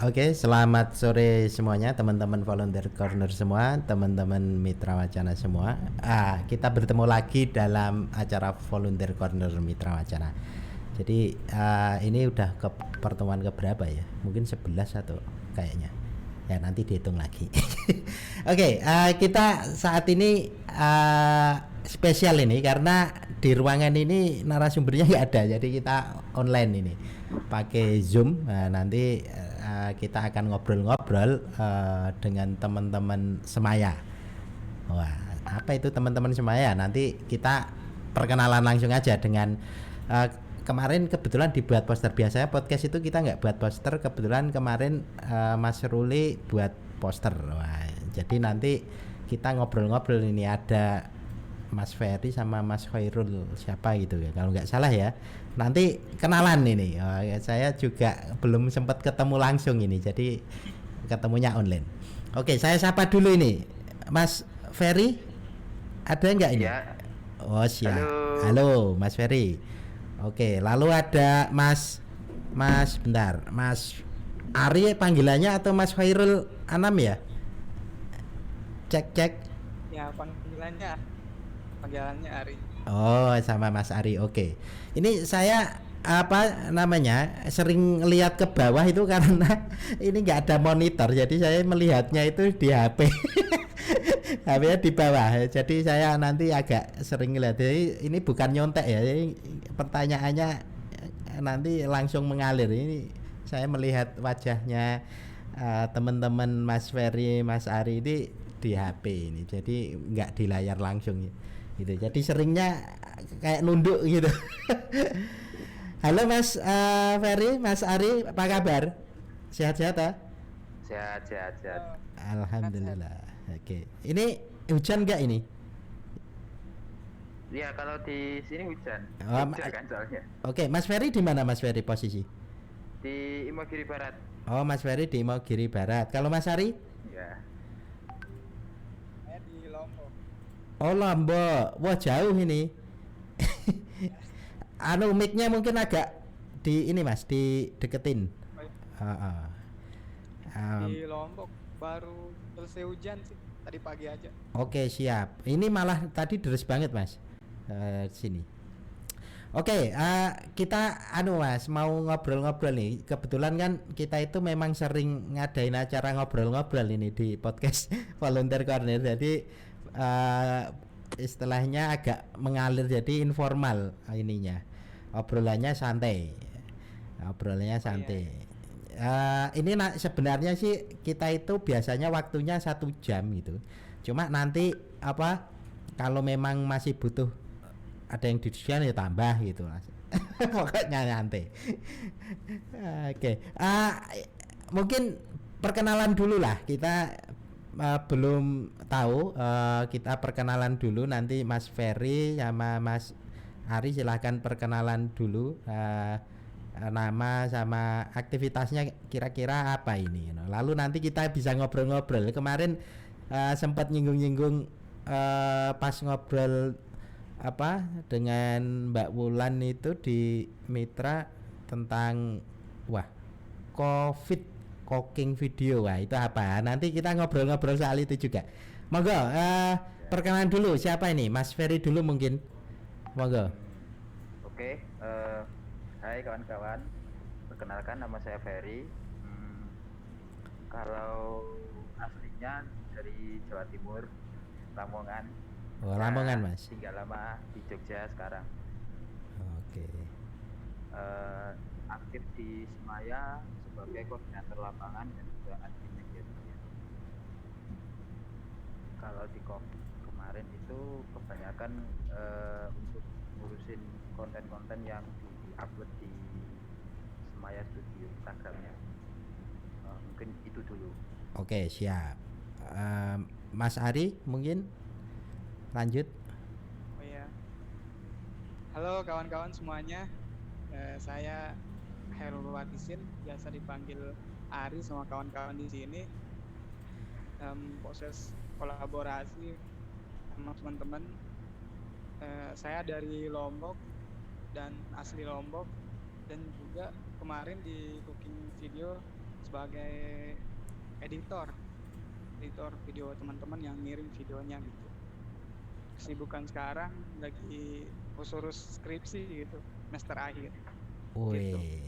Oke, selamat sore semuanya teman-teman volunteer corner semua, teman-teman mitra wacana semua. Kita bertemu lagi dalam acara volunteer corner mitra wacana. Jadi ini udah ke pertemuan keberapa ya? Mungkin 11 atau kayaknya. Ya nanti dihitung lagi. Oke, kita saat ini spesial ini karena di ruangan ini narasumbernya nggak ada, jadi kita online ini pakai Zoom. Nanti kita akan ngobrol-ngobrol dengan teman-teman Semaya. Wah, apa itu teman-teman Semaya? Nanti kita perkenalan langsung aja dengan kemarin kebetulan dibuat poster. Biasanya podcast itu kita nggak buat poster, kebetulan kemarin Mas Ruli buat poster. Wah, jadi nanti kita ngobrol-ngobrol ini ada Mas Ferry sama Mas Khairul siapa gitu ya kalau nggak salah ya. Nanti kenalan ini. Saya juga belum sempat ketemu langsung ini, jadi ketemunya online. Oke, saya sapa dulu ini Mas Ferry, ada nggak ini? Ya, Oh siap. halo. Halo Mas Ferry. Oke, lalu ada bentar, Mas Ari panggilannya atau Mas Khairul Anam ya? Cek. Ya, panggilannya Ari. Oh, sama Mas Ari. Oke. Ini saya apa namanya sering lihat ke bawah itu karena ini nggak ada monitor, jadi saya melihatnya itu di HP. HP-nya di bawah, jadi saya nanti agak sering lihat. Jadi ini bukan nyontek ya, jadi pertanyaannya nanti langsung mengalir. Ini saya melihat wajahnya teman-teman Mas Ferry, Mas Ari ini di HP ini, jadi nggak di layar langsung gitu. Jadi seringnya kayak nunduk gitu. Halo Mas Ferry, Mas Ari, apa kabar? Sehat-sehat ya? Sehat. Alhamdulillah. Oke. Ini hujan nggak ini? Ya, kalau di sini hujan. Oh, Jogja kan soalnya. Oke, Mas Ferry di mana Mas Ferry posisi? Di Imogiri Barat. Oh, Mas Ferry di Imogiri Barat. Kalau Mas Ari? Ya. Saya di Lombok. Oh, Lombok. Wah, jauh ini. Mic-nya mungkin agak di ini Mas, dideketin. Di Lombok baru selesai hujan sih tadi pagi aja. Oke, siap. Ini malah tadi deres banget Mas. Sini. Oke, kita Mas mau ngobrol-ngobrol nih. Kebetulan kan kita itu memang sering ngadain acara ngobrol-ngobrol ini di podcast Volunteer Corner. Jadi istilahnya agak mengalir, jadi informal ininya. Obrolannya santai. Ini sebenarnya sih kita itu biasanya waktunya 1 jam gitu. Cuma nanti kalau memang masih butuh ada yang didiskusikan ya tambah gitu Mas. Pokoknya nyantai. Oke. Mungkin perkenalan dulu lah, kita belum tahu, kita perkenalan dulu. Nanti Mas Ferry sama Mas Ari silahkan perkenalan dulu, nama sama aktivitasnya kira-kira apa ini. Lalu nanti kita bisa ngobrol-ngobrol. Kemarin sempat nyinggung-nyinggung pas ngobrol dengan Mbak Wulan itu di Mitra tentang COVID cooking video. Wah, itu apa? Nanti kita ngobrol-ngobrol soal itu juga. Monggo, perkenalan dulu siapa ini? Mas Ferry dulu mungkin. Monggo. Oke. Hai kawan-kawan. Perkenalkan, nama saya Ferry. Kalau aslinya dari Jawa Timur, Lamongan. Oh, Lamongan Mas. Tinggal lama di Jogja sekarang. Oke. Aktif di Semaya sebagai koordinator lapangan dan juga admin media. Kalau di kemarin itu kebanyakan untuk ngurusin konten-konten yang di-upload di Semaya Studio Instagramnya. Mungkin itu dulu. Oke, siap. Mas Ari mungkin lanjut. Oh ya. Halo kawan-kawan semuanya. Saya Khairul Watisin, biasa dipanggil Ari sama kawan-kawan di sini. Proses kolaborasi sama teman-teman. Saya dari Lombok dan asli Lombok, dan juga kemarin di cooking video sebagai editor video teman-teman yang ngirim videonya gitu. Kesibukan sekarang lagi urus skripsi gitu, semester akhir. Gitu. Wih,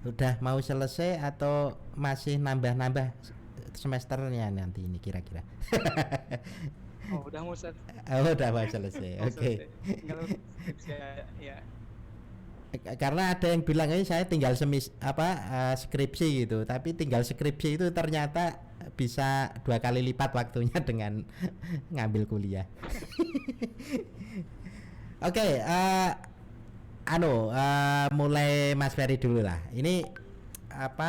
udah mau selesai atau masih nambah-nambah semesternya nanti ini kira-kira? Oh, udah mau selesai. Oh, udah mau selesai. Oke. Tinggal skripsi ya. Karena ada yang bilang ini saya tinggal skripsi gitu, tapi tinggal skripsi itu ternyata bisa 2 kali lipat waktunya dengan ngambil kuliah. Oke, mulai Mas Ferry dulu lah. Ini apa?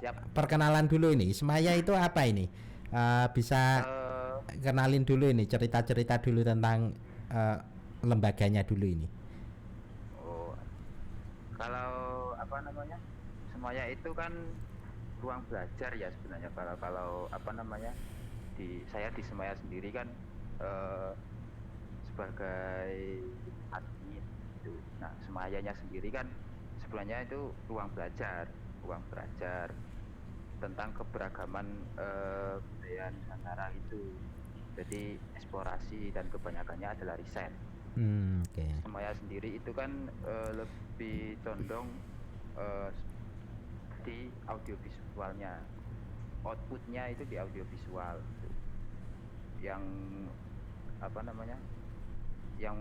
Ya, siap. Perkenalan dulu ini. Semaya itu apa ini? Bisa kenalin dulu ini, cerita-cerita dulu tentang lembaganya dulu ini. Oh, kalau apa namanya, Semaya itu kan ruang belajar ya sebenarnya. Kalau apa namanya, saya di Semaya sendiri kan sebagai admin itu. Nah, Semayanya sendiri kan sebenarnya itu ruang belajar tentang keberagaman budaya Nusantara itu. Jadi eksplorasi dan kebanyakannya adalah riset. Okay. Semaya sendiri itu kan lebih condong di audiovisualnya, outputnya itu di audiovisual gitu. Yang apa namanya, yang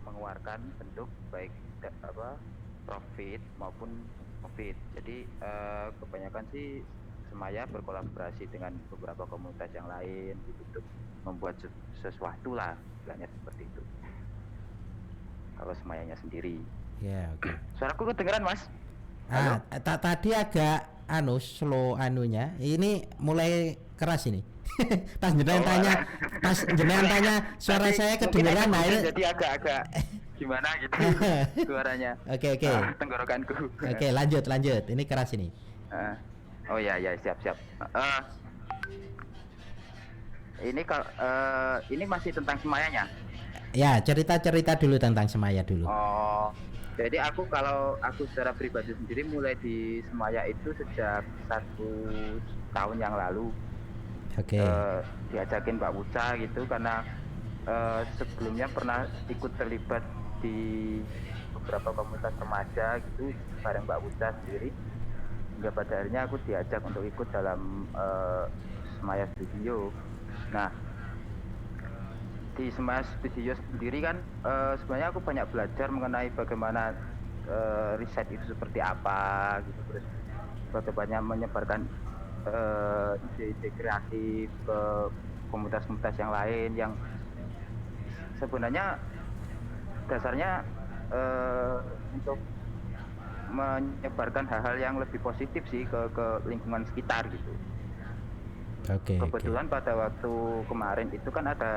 mengeluarkan bentuk baik profit maupun profit. Jadi kebanyakan sih Semaya berkolaborasi dengan beberapa komunitas yang lain gitu, untuk membuat sesuatu lah, istilahnya seperti itu. Kalau Semayanya sendiri. Ya, oke. Suaraku kedengeran, Mas? Tadi agak slow anunya. Ini mulai keras ini. Pas jenengan tanya suara saya kedengeran, nah ini jadi agak gimana gitu suaranya. Oke. Tenggorokanku. Oke, lanjut. Ini keras ini. Oh ya, siap. Ini masih tentang Semayanya. Ya, cerita dulu tentang Semaya dulu. Oh, jadi kalau aku secara pribadi sendiri mulai di Semaya itu sejak 1 tahun yang lalu. Oke. Diajakin Mbak Wuca gitu, karena sebelumnya pernah ikut terlibat di beberapa komunitas remaja gitu bareng Mbak Wuca sendiri. Hingga pada akhirnya aku diajak untuk ikut dalam Semaya Studio. Nah, di Semaya Studio sendiri kan sebenarnya aku banyak belajar mengenai bagaimana riset itu seperti apa gitu, terus bagaimana menyebarkan ide-ide kreatif ke komunitas-komunitas yang lain yang sebenarnya dasarnya untuk menyebarkan hal-hal yang lebih positif sih ke lingkungan sekitar gitu. Oke. Kebetulan pada waktu kemarin itu kan ada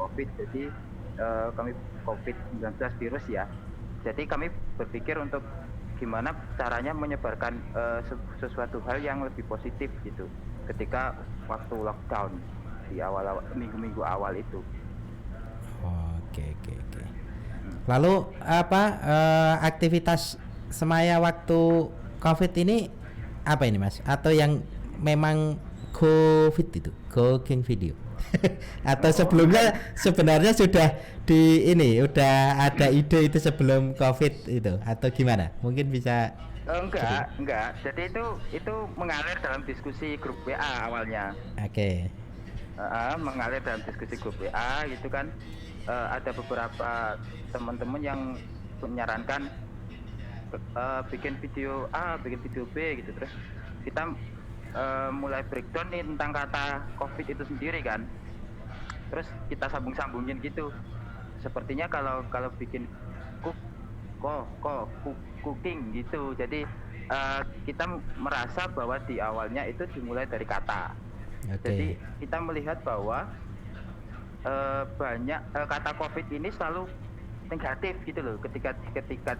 COVID, jadi kami COVID-19 virus ya. Jadi kami berpikir untuk gimana caranya menyebarkan sesuatu hal yang lebih positif gitu ketika waktu lockdown di awal minggu-minggu awal itu. Oke. Lalu aktivitas Semaya waktu COVID ini apa ini, Mas? Atau yang memang COVID itu, cooking video? Atau sebelumnya sebenarnya sudah udah ada ide itu sebelum COVID itu, atau gimana? Mungkin bisa. Enggak. Jadi itu mengalir dalam diskusi grup WA awalnya. Oke. Mengalir dalam diskusi grup WA gitu kan. Ada beberapa teman-teman yang menyarankan bikin video A, bikin video B gitu. Terus kita mulai breakdown nih tentang kata COVID itu sendiri kan. Terus kita sambungin gitu. Sepertinya kalau bikin cooking gitu. Jadi kita merasa bahwa di awalnya itu dimulai dari kata. Jadi kita melihat bahwa banyak kata COVID ini selalu negatif gitu loh. Ketika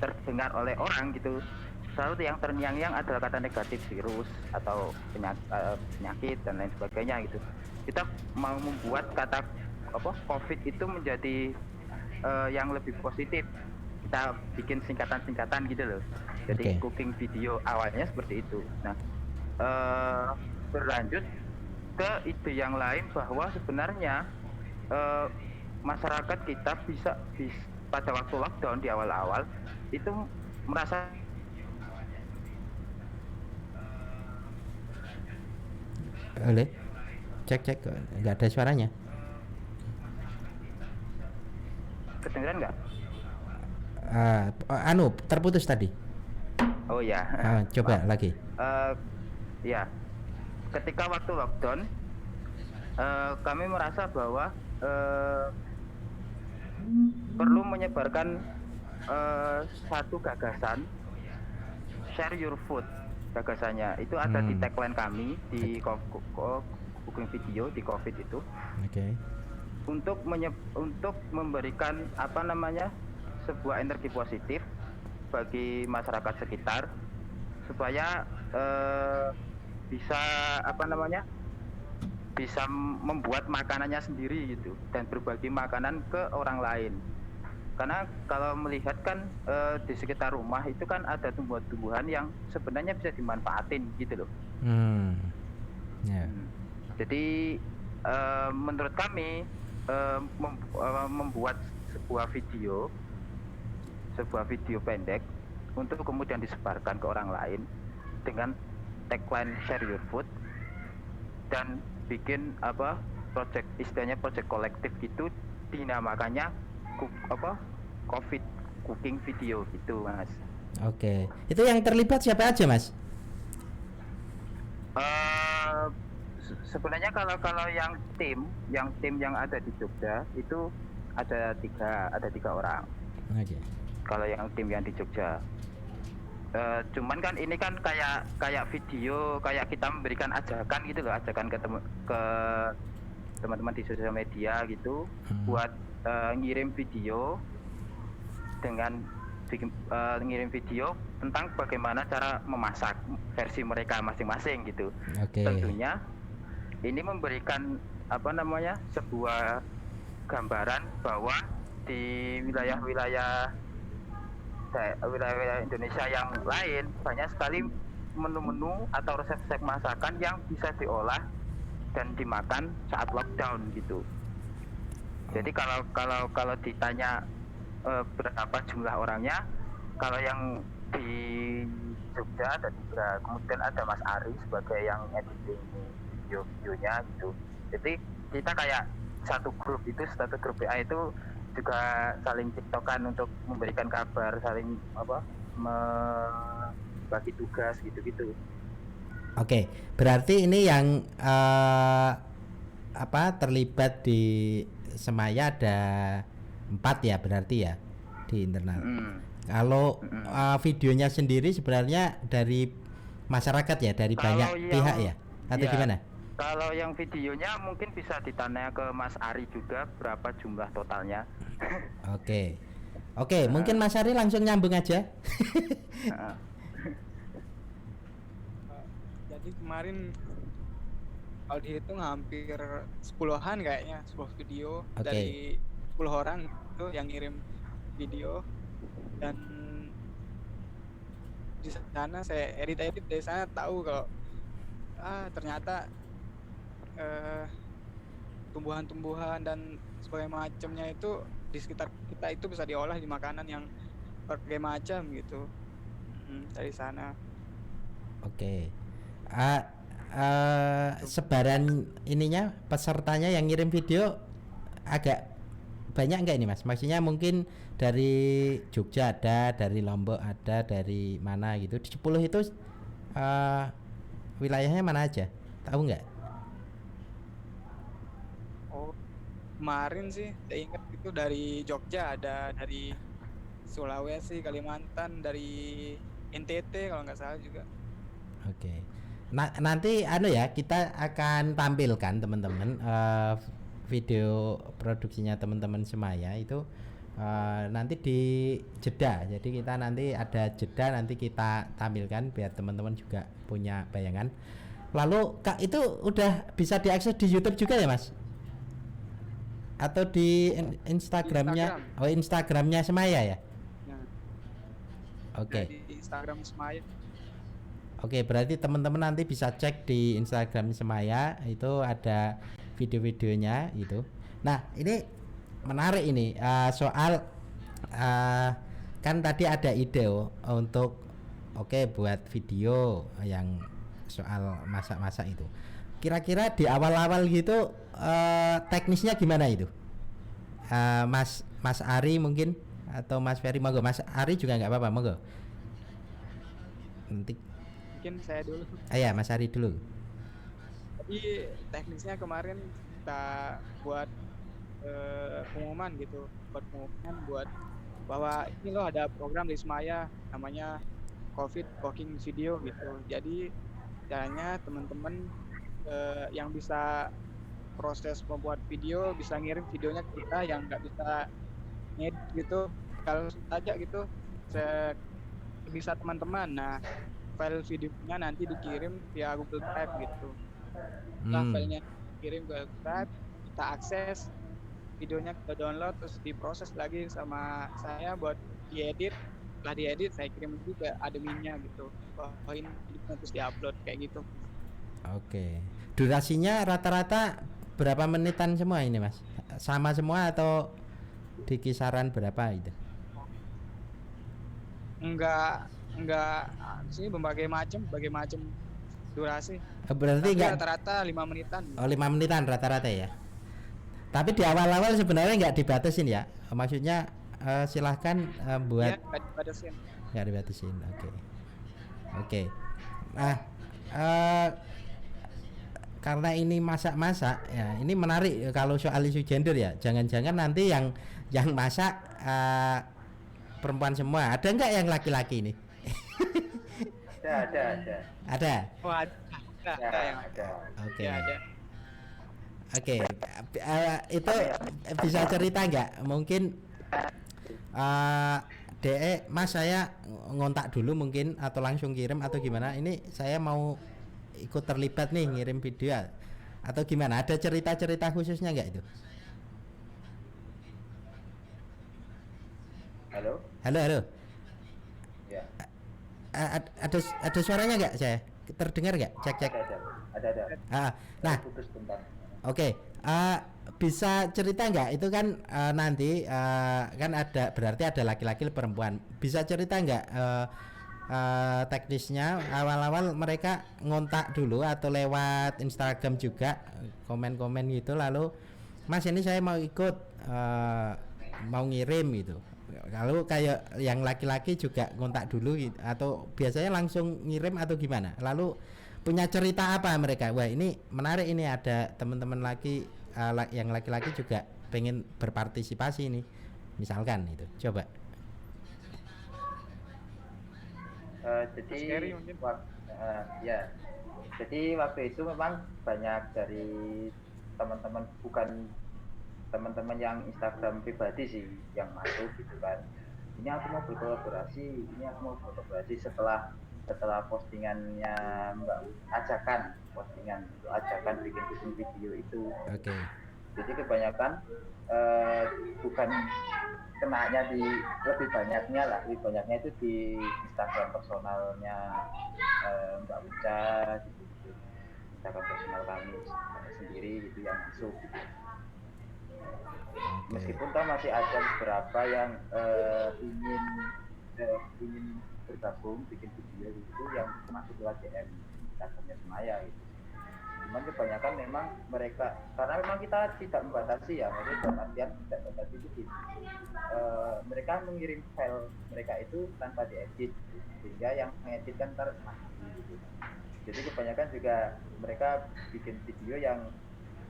terdengar oleh orang gitu, selalu yang terngiang-ngiang adalah kata negatif, virus atau penyakit dan lain sebagainya gitu. Kita mau membuat kata COVID itu menjadi yang lebih positif. Kita bikin singkatan gitu loh. Jadi cooking video awalnya seperti itu. Nah, eh, berlanjut ke ide yang lain bahwa sebenarnya eh, masyarakat kita bisa pada waktu lockdown di awal-awal itu merasa Oleh cek cek nggak ada suaranya. kedengeran nggak? Terputus tadi. Oh ya, Coba lagi. Eh, ya, ketika waktu lockdown kami merasa bahwa perlu menyebarkan satu gagasan share your food. Gagasannya itu ada di tagline kami di Cooking Video di COVID itu. Oke. Untuk memberikan apa namanya sebuah energi positif bagi masyarakat sekitar supaya bisa apa namanya bisa membuat makanannya sendiri gitu dan berbagi makanan ke orang lain. Karena kalau melihat kan di sekitar rumah itu kan ada tumbuhan-tumbuhan yang sebenarnya bisa dimanfaatin gitu loh. Yeah. Jadi menurut kami membuat sebuah video pendek untuk kemudian disebarkan ke orang lain dengan tagline share your food dan bikin project istilahnya project kolektif gitu dinamakannya COVID Cooking Video gitu Mas. Oke. Itu yang terlibat siapa aja Mas? Sebenarnya kalau yang tim yang ada di Jogja itu ada tiga orang. Oke. Kalau yang tim yang di Jogja, cuman kan ini kan kayak video, kayak kita memberikan ajakan gitu loh, ajakan ke teman-teman di sosial media gitu, buat ngirim video dengan ngirim video tentang bagaimana cara memasak versi mereka masing-masing gitu. Okay. Tentunya ini memberikan apa namanya sebuah gambaran bahwa di wilayah-wilayah Indonesia yang lain banyak sekali menu-menu atau resep-resep masakan yang bisa diolah dan dimakan saat lockdown gitu. Jadi kalau ditanya berapa jumlah orangnya, kalau yang di Jogja ada 3, kemudian ada Mas Ari sebagai yang editing videonya gitu. Jadi kita kayak satu grup WA itu juga saling tiktokan untuk memberikan kabar, saling bagi tugas gitu-gitu. Oke, berarti ini yang terlibat di Semaya ada 4 ya berarti ya di internal. Kalau videonya sendiri sebenarnya dari masyarakat ya, dari banyak pihak ya, atau gimana? Kalau yang videonya mungkin bisa ditanya ke Mas Ari juga berapa jumlah totalnya. Oke, mungkin Mas Ari langsung nyambung aja. Jadi kemarin kalau dihitung hampir 10-an kayaknya 10 video dari 10 orang itu yang ngirim video, dan di sana saya edit dari sana tahu kalau ternyata tumbuhan-tumbuhan dan sebagainya macamnya itu di sekitar kita itu bisa diolah di makanan yang berbagai macam gitu. Dari sana. Oke. Sebaran ininya pesertanya yang ngirim video agak banyak enggak ini Mas? Maksudnya mungkin dari Jogja ada, dari Lombok ada, dari mana gitu. Di 10 itu wilayahnya mana aja? Tahu enggak? Oh, kemarin sih saya ingat itu dari Jogja ada, dari Sulawesi, Kalimantan, dari NTT kalau nggak salah juga. Oke. Nanti ya kita akan tampilkan teman-teman video produksinya teman-teman Semaya itu nanti di jeda. Jadi kita nanti ada jeda, nanti kita tampilkan biar teman-teman juga punya bayangan. Lalu Kak, itu udah bisa diakses di YouTube juga ya Mas? Atau di Instagramnya? Instagram. Oh, Instagramnya Semaya ya? Nah, Oke. di Instagram Semaya. Oke, berarti teman-teman nanti bisa cek di Instagram Semaya, itu ada video-videonya itu. Nah, ini menarik ini soal kan tadi ada ide untuk buat video yang soal masak-masak itu. Kira-kira di awal-awal gitu teknisnya gimana itu? Mas Ari mungkin atau Mas Ferry, monggo. Mas Ari juga nggak apa-apa, monggo. Nanti Mungkin saya dulu. ya Mas Ari dulu. Jadi teknisnya kemarin kita buat pengumuman gitu, buat bahwa ini loh ada program di Semaya namanya COVID Cooking Video gitu. Jadi caranya teman-teman yang bisa proses membuat video bisa ngirim videonya ke kita, yang nggak bisa ngedit gitu kalau aja gitu bisa teman-teman. Nah, file videonya nanti dikirim via Google Drive gitu. Setelah filenya dikirim ke Google Drive, kita akses videonya, kita download, terus diproses lagi sama saya buat diedit. Setelah diedit saya kirim lagi ke adminnya gitu, oh ini terus diupload kayak gitu. Oke. Durasinya rata-rata berapa menitan semua ini Mas? Sama semua atau di kisaran berapa itu? Enggak sini berbagai macam durasi. Berarti enggak rata-rata 5 menitan. Oh, 5 menitan rata-rata ya. Tapi di awal-awal sebenarnya nggak dibatasin ya. Maksudnya silahkan buat ya, nggak dibatasin. Nggak dibatasin. Oke. Nah, karena ini masak-masak ya, ini menarik kalau soal isu gender ya. Jangan-jangan nanti yang masak perempuan semua. Ada nggak yang laki-laki ini? Ada. Oh, ada yang ada. Oke. Ya, ada. Oke. Itu bisa cerita nggak? Mungkin Mas, saya ngontak dulu mungkin atau langsung kirim atau gimana? Ini saya mau ikut terlibat nih ngirim video atau gimana? Ada cerita-cerita khususnya nggak itu? Halo. Ya. Ada suaranya nggak saya? Terdengar nggak? Cek. Ada. Nah, oke. Bisa cerita nggak? Itu kan nanti kan ada, berarti ada laki-laki perempuan. Bisa cerita nggak teknisnya awal-awal mereka ngontak dulu atau lewat Instagram juga komen-komen gitu, lalu Mas ini saya mau ikut mau ngirim gitu. Kalau kayak yang laki-laki juga ngontak dulu gitu, atau biasanya langsung ngirim atau gimana? Lalu punya cerita apa mereka? Wah, ini menarik, ini ada teman-teman laki yang laki-laki juga pengen berpartisipasi nih, misalkan itu. Coba. Jadi waktu itu memang banyak dari teman-teman, bukan teman-teman yang Instagram pribadi sih yang masuk gitu kan. Ini aku mau berkolaborasi setelah postingannya ajakan bikin video itu. Oke. Jadi kebanyakan bukan kenanya di lebih banyaknya itu di Instagram personalnya Mbak Uca gitu. Instagram personal kami sendiri gitu yang masuk gitu. Meskipun masih ada beberapa yang ingin bergabung bikin video itu yang masuk lewat DM Instagramnya Semaya gitu. Cuman kebanyakan memang mereka, karena memang kita tidak membatasi ya, maksudnya dalam artian tidak membatasi itu mereka mengirim file mereka itu tanpa diedit, sehingga yang mengedit kan ntar gitu. Jadi kebanyakan juga mereka bikin video yang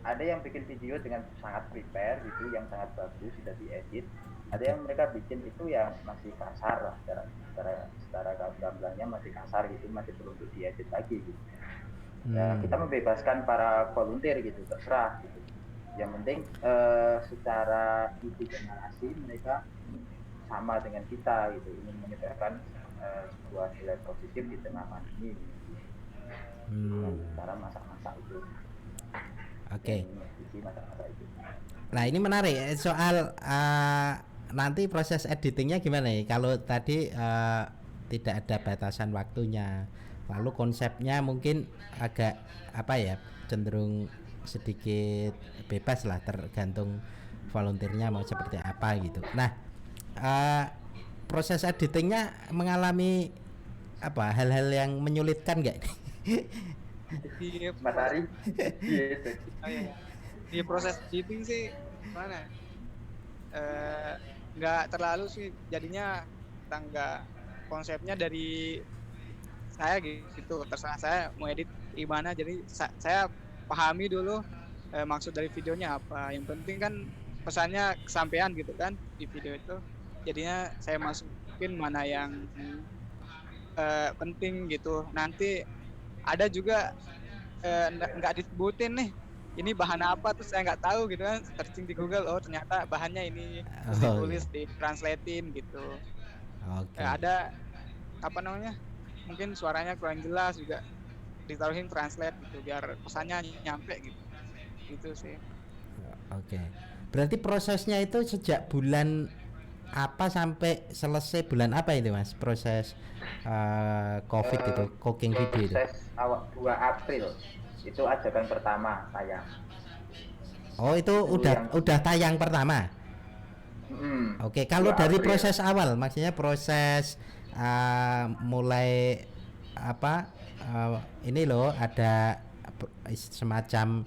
ada yang bikin video dengan sangat prepare gitu, yang sangat bagus sudah diedit. Ada yang mereka bikin itu yang masih kasar lah, secara gambarnya masih kasar gitu, masih perlu untuk diedit lagi gitu. Ya, kita membebaskan para volunteer gitu, terserah gitu. Yang penting secara isi dan narasi mereka sama dengan kita gitu, ingin menyebarkan sebuah nilai positif di tengah pandemi gitu. Cara masak-masak itu. Oke. Nah, ini menarik soal nanti proses editingnya gimana nih? Kalau tadi tidak ada batasan waktunya, Lalu konsepnya mungkin agak apa ya, cenderung sedikit bebas lah, tergantung volunteernya mau seperti apa gitu. Nah, proses editingnya mengalami apa hal-hal yang menyulitkan nggak? Di Mas Ari. Iya. di proses editing sih mana? Nggak terlalu sih, jadinya tangga konsepnya dari saya gitu, terserah saya mau edit gimana. Jadi saya pahami dulu maksud dari videonya apa. Yang penting kan pesannya kesampaian gitu kan di video itu. Jadinya saya masukin mana yang penting gitu. Nanti ada juga nggak disebutin nih ini bahan apa, tuh saya nggak tahu gitu kan, searching di Google, oh ternyata bahannya ini, terus ditulis, ditranslatein gitu. Ada apa namanya, mungkin suaranya kurang jelas juga ditaruhin translate gitu biar pesannya nyampe gitu sih. Oke. Berarti prosesnya itu sejak bulan apa sampai selesai bulan apa itu Mas, proses COVID itu, cooking video itu? Proses awal 2 April itu ajakan pertama tayang. Oh itu udah tayang pertama. Oke, kalau dari proses awal, maksudnya proses mulai apa ini loh, ada semacam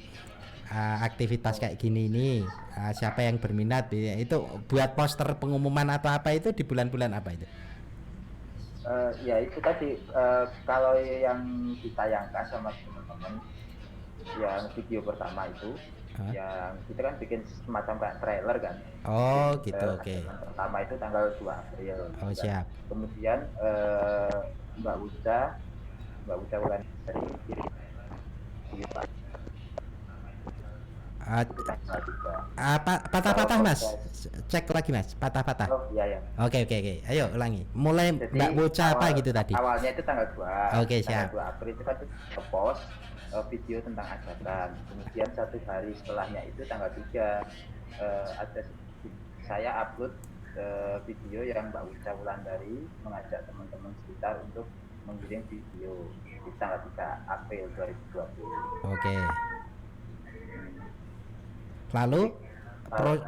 aktivitas kayak gini nih, siapa yang berminat itu buat poster pengumuman atau apa, itu di bulan-bulan apa itu? Ya itu tadi kalau yang ditayangkan sama teman-teman yang video pertama itu yang kita kan bikin semacam kayak trailer kan. Oh gitu, oke. Pertama itu tanggal 2 April. Oh siap. Kemudian Mbak Uca Wulandari kirim patah-patah Mas, cek lagi Mas, patah-patah. Oh iya ya. Oke, ayo ulangi. Mulai jadi, Mbak Boca apa gitu tadi? Awalnya itu tanggal 2. Oke, siap. Tanggal 2 April itu kan post video tentang ajakan. Kemudian 1 hari setelahnya itu tanggal 3 ada saya upload video yang Mbak Uca Wulandari mengajak teman-teman sekitar untuk mengirim video di tanggal 3 April 2020. Oke. Lalu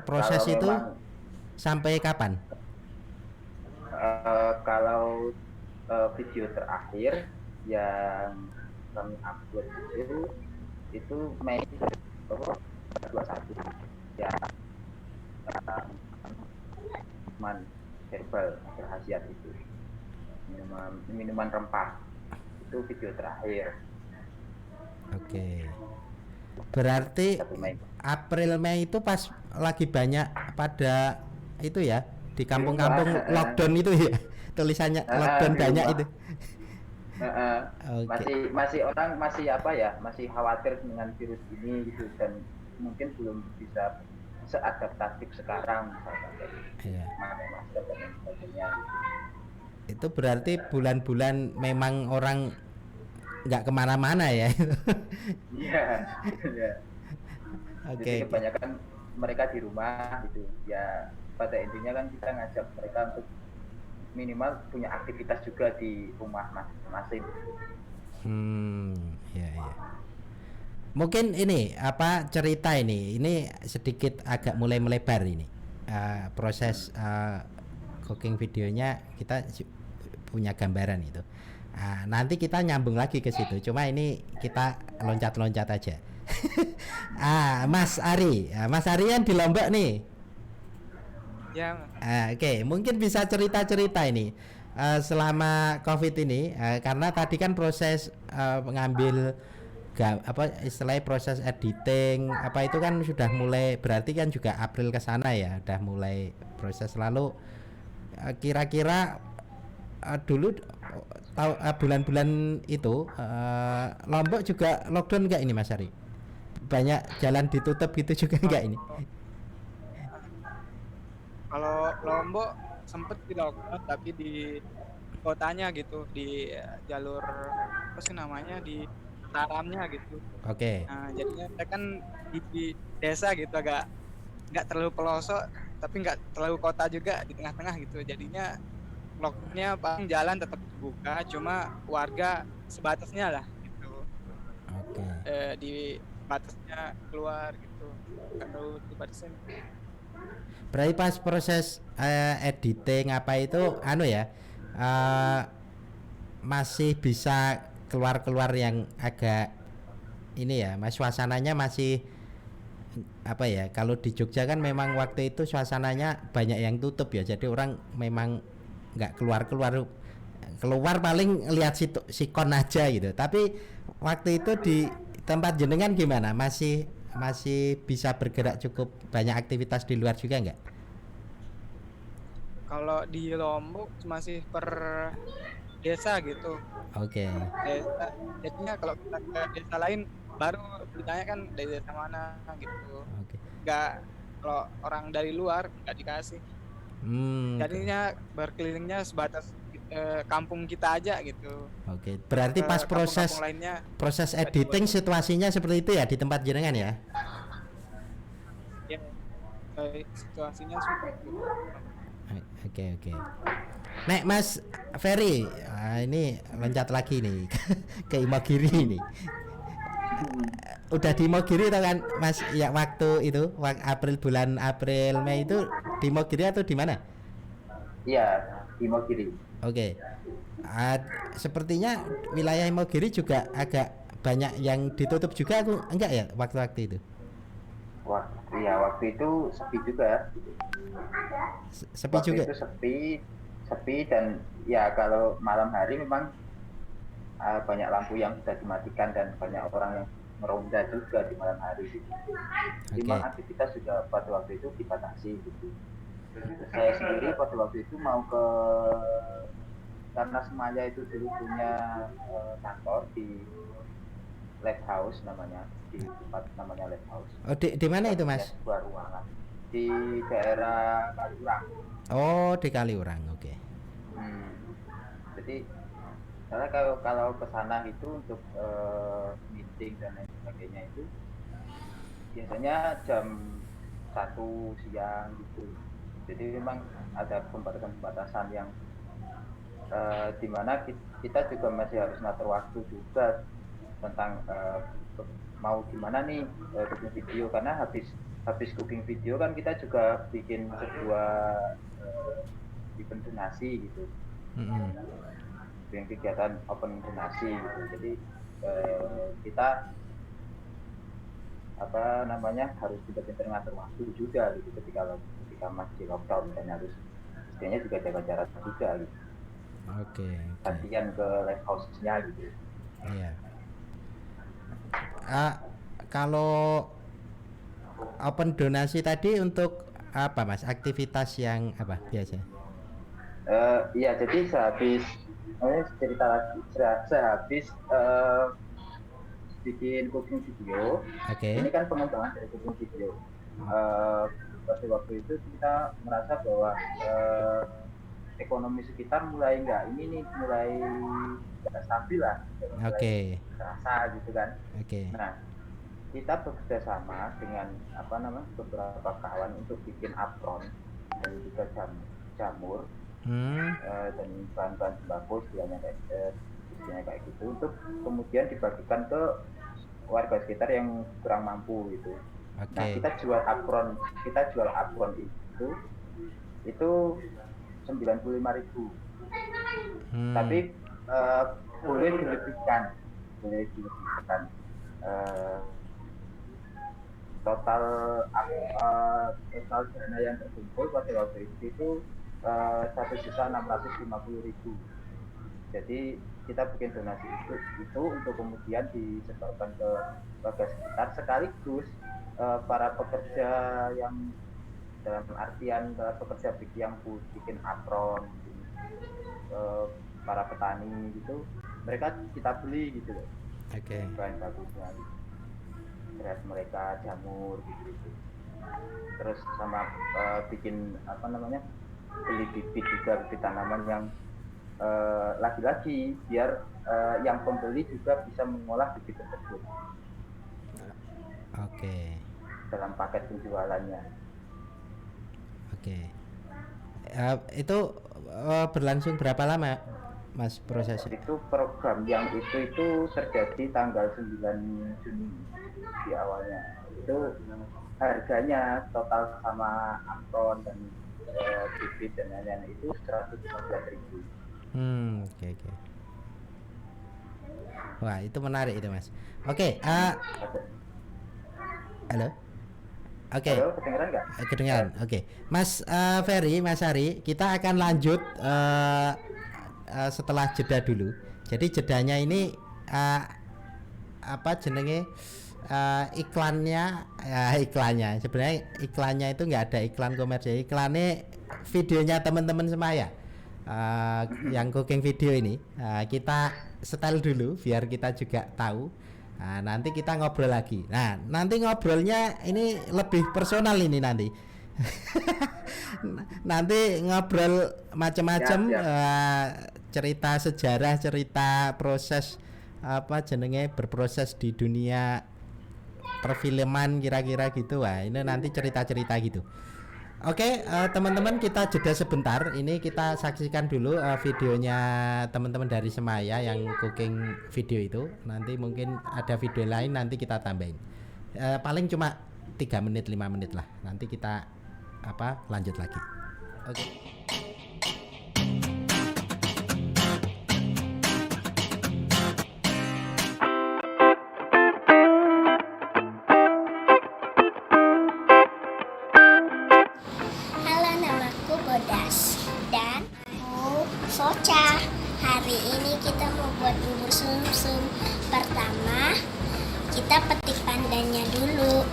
proses itu sampai kapan? Kalau video terakhir yang kami upload itu Mei 2021 ya, minuman herbal berkhasiat itu, minuman rempah, itu video terakhir. Oke. Berarti April Mei itu pas lagi banyak pada itu ya, di kampung-kampung lockdown itu ya, tulisannya lockdown banyak itu. Masih orang masih apa ya, masih khawatir dengan virus ini gitu, dan mungkin belum bisa seadaptatif sekarang misalkan masker dan sebagainya gitu. Itu berarti bulan-bulan memang orang nggak kemana-mana ya. Iya. Oke. Jadi kebanyakan mereka di rumah gitu ya. Pada intinya kan kita ngajak mereka untuk minimal punya aktivitas juga di rumah masing-masing. Ya. Mungkin ini apa cerita ini sedikit agak mulai melebar ini, proses cooking videonya kita punya gambaran itu. Nanti kita nyambung lagi ke situ. Cuma ini kita loncat-loncat aja. Mas Ari kan di Lombok nih. Ya. Oke, mungkin bisa cerita-cerita ini selama COVID ini, karena tadi kan proses mengambil istilahnya proses editing apa itu kan sudah mulai, berarti kan juga April ke sana ya, udah mulai proses. Lalu kira-kira dulu bulan-bulan itu Lombok juga lockdown enggak ini Mas Ari? Banyak jalan ditutup gitu juga enggak ini? Kalau Lombok sempet di lockdown tapi di kotanya gitu, di jalur apa sih namanya, di Taramnya gitu. Oke. Nah jadinya saya kan di desa gitu, agak nggak terlalu pelosok tapi nggak terlalu kota juga, di tengah-tengah gitu. Jadinya locknya paling jalan tetap buka, cuma warga sebatasnya lah gitu. Oke. Di batasnya keluar gitu, nggak terlalu dibatasin. Berarti pas proses editing apa itu anu ya, eh, masih bisa keluar-keluar yang agak ini ya, mas suasananya masih apa ya, kalau di Jogja kan memang waktu itu suasananya banyak yang tutup ya, jadi orang memang nggak keluar-keluar, keluar paling lihat sikon aja gitu. Tapi waktu itu di tempat jenengan gimana, masih masih bisa bergerak cukup banyak aktivitas di luar juga nggak? Kalau di Lombok masih per desa gitu, Oke. desa. Jadinya kalau kita ke desa lain baru ditanya kan dari desa mana gitu. Oke. Nggak, kalau orang dari luar nggak dikasih. Oke. Jadinya berkelilingnya sebatas kampung kita aja gitu. Oke, berarti pas Kampung-kampung lainnya proses nggak dibuat. editing situasinya seperti itu ya di tempat jenengan ya? Ya, situasinya seperti itu. Oke, oke. Nek Mas Ferry, ini loncat lagi nih ke Imogiri nih. Udah di Imogiri tau kan Mas ya, waktu itu April, bulan April Mei itu di Imogiri atau di mana? Iya, di Imogiri. Oke. Ah, sepertinya wilayah Imogiri juga agak banyak yang ditutup juga, aku enggak ya waktu-waktu itu? Wah, iya waktu itu sepi juga. Sepi Waktu juga. itu sepi dan ya kalau malam hari memang banyak lampu yang sudah dimatikan dan banyak orang yang meronda juga di malam hari gitu. Memang Oke. aktivitas juga pada waktu itu dibatasi gitu. Saya sendiri pada waktu itu mau ke, karena Semaya itu dulu punya kantor di Lab House namanya, di tempat namanya Lab House. Oh, di mana Kita itu punya Mas? sebuah ruangan di daerah Kaliurang. Oh, di Kaliurang. Oke. Hmm. Jadi karena kalau ke sana itu untuk meeting dan lain sebagainya itu biasanya jam 1 siang gitu. Jadi memang ada pembatasan-pembatasan yang di mana kita juga masih harus ngatur waktu juga tentang mau gimana nih cooking video, karena habis cooking video kan kita juga bikin sebuah event donasi gitu, Mm-mm. bikin kegiatan open donasi gitu. Jadi kita apa namanya harus pintar-pintar ngatur waktu juga gitu ketika masih lockdown, dan harus istilahnya juga jaga jarak juga gitu, Oke, oke. gantian ke live house-nya gitu. Iya. Kalau open donasi tadi untuk apa Mas? Aktivitas yang apa biasa? Iya, jadi cerita lagi, sehabis bikin cooking video, Oke. ini kan pengembangan dari cooking video. Pada waktu itu kita merasa bahwa ekonomi sekitar mulai stabil lah, mulai Oke. terasa gitu kan. Oke. Nah, kita bekerja sama dengan beberapa kawan untuk bikin apron dan juga jamur dan bahan-bahan sembako istilahnya kayak gitu, untuk kemudian dibagikan ke warga sekitar yang kurang mampu gitu. Nah, Oke. kita jual apron itu 95.000. Tapi boleh dilebihkan. Eh, total dana yang terkumpul pada waktu itu 1.650.000. Jadi kita bikin donasi itu untuk kemudian disetorkan ke warga sekitar, sekaligus para pekerja yang dalam artian pekerja yang bikin apron, para petani gitu, mereka kita beli gitu loh, Oke. bahan bakunya gitu, beras mereka, jamur gitu. Terus sama bikin beli bibit juga, bibit tanaman yang lagi-lagi biar yang pembeli juga bisa mengolah bibit tersebut Oke. dalam paket penjualannya. Oke. Itu berlangsung berapa lama Mas prosesnya? Itu program yang itu terjadi tanggal 9 Juni di awalnya. Itu harganya total sama akun dan bibit dan lain-lain itu 115.000. Oke. Wah, itu menarik itu Mas. Oke, halo. Oke. Halo, kedengeran nggak? Kedengaran. Oke. Mas Ferry, Mas Ari, kita akan lanjut setelah jeda dulu. Jadi jedanya ini apa jenenge iklannya sebenarnya iklannya itu nggak ada iklan komersial, iklannya videonya teman-teman semaya yang cooking video ini. Kita setel dulu biar kita juga tahu. Nanti kita ngobrol lagi. Nanti ngobrolnya ini lebih personal ini nanti. Nanti ngobrol macam-macam, cerita sejarah, cerita proses apa jenenge berproses di dunia perfilman kira-kira gitu. Wah, ini nanti cerita-cerita gitu. Oke, teman-teman, kita jeda sebentar. Ini kita saksikan dulu videonya teman-teman dari Semaya yang cooking video itu. Nanti mungkin ada video lain nanti kita tambahin. Paling cuma 3 menit 5 menit lah. Nanti kita lanjut lagi. Oke. Soca. Hari ini kita mau buat bubur sumsum. Pertama, kita petik pandannya dulu.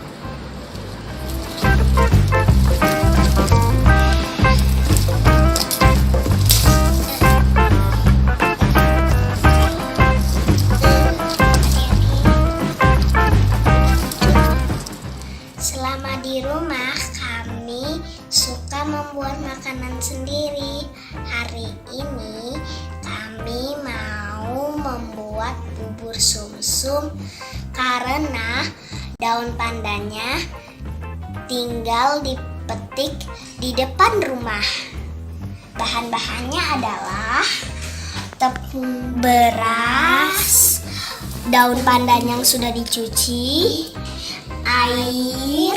Selama di rumah, kami suka membuat makanan sendiri. Hari ini kami mau membuat bubur sumsum karena daun pandannya tinggal dipetik di depan rumah. Bahan-bahannya adalah tepung beras, daun pandan yang sudah dicuci, air,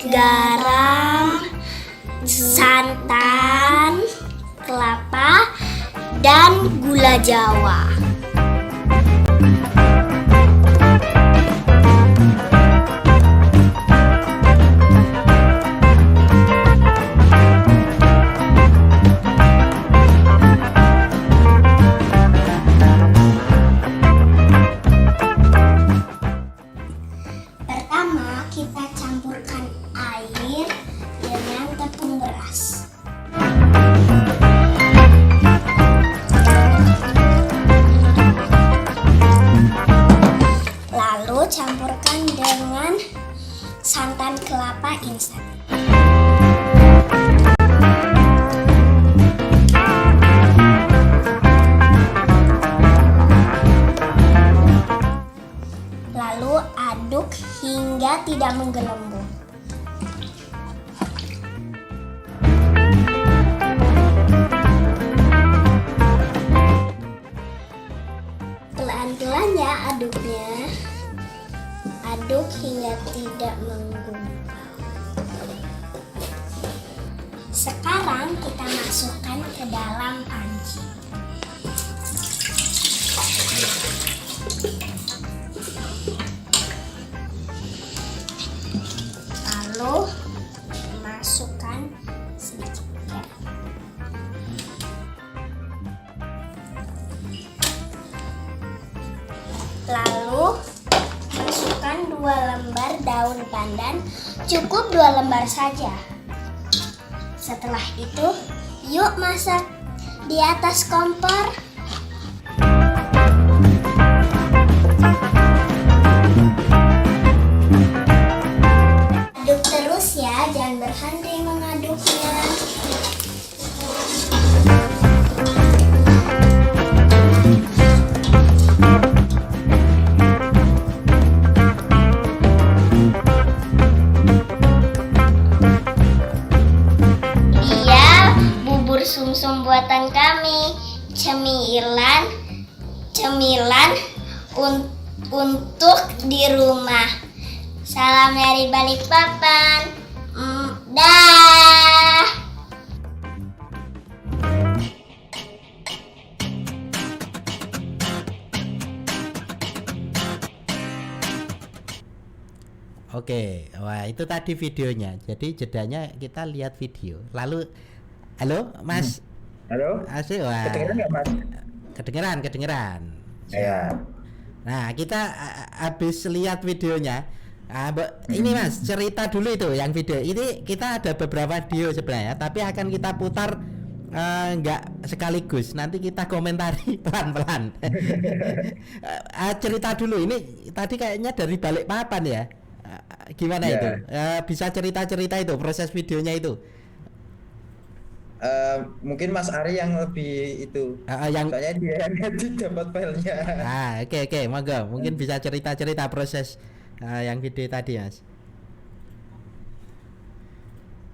garam, santan, kelapa, dan gula Jawa. Pertama, kita campurkan air dengan tepung beras. Lalu campurkan dengan santan kelapa instan. Lalu aduk hingga tidak menggelembung. Pelan-pelan ya aduknya. Aduk hingga tidak menggumpal. Sekarang kita masukkan ke dalam panci. Lalu masukkan sedikit garam. Lalu masukkan 2 lembar daun pandan, cukup 2 lembar saja. Setelah itu, yuk masak di atas kompor. Aduk terus ya, jangan berhenti mengaduknya. sumsum buatan kami. Cemilan untuk di rumah. Salam dari Balikpapan. Dah. Oke, wah itu tadi videonya. Jadi jedanya kita lihat video. Lalu, halo Mas. Halo. Asik, wah. Kedengeran nggak Mas? Kedengeran. Ya. Nah, kita habis lihat videonya. Ini Mas, cerita dulu itu yang video. Ini kita ada beberapa video sebenarnya, tapi akan kita putar nggak sekaligus. Nanti kita komentari pelan-pelan. Cerita dulu. Ini tadi kayaknya dari Balikpapan ya. Gimana itu? Bisa cerita-cerita itu proses videonya itu? Mungkin Mas Ari yang lebih itu. Soalnya dia yang edit dapat filenya. Oke, monggo. Mungkin bisa cerita-cerita proses yang video tadi, Mas.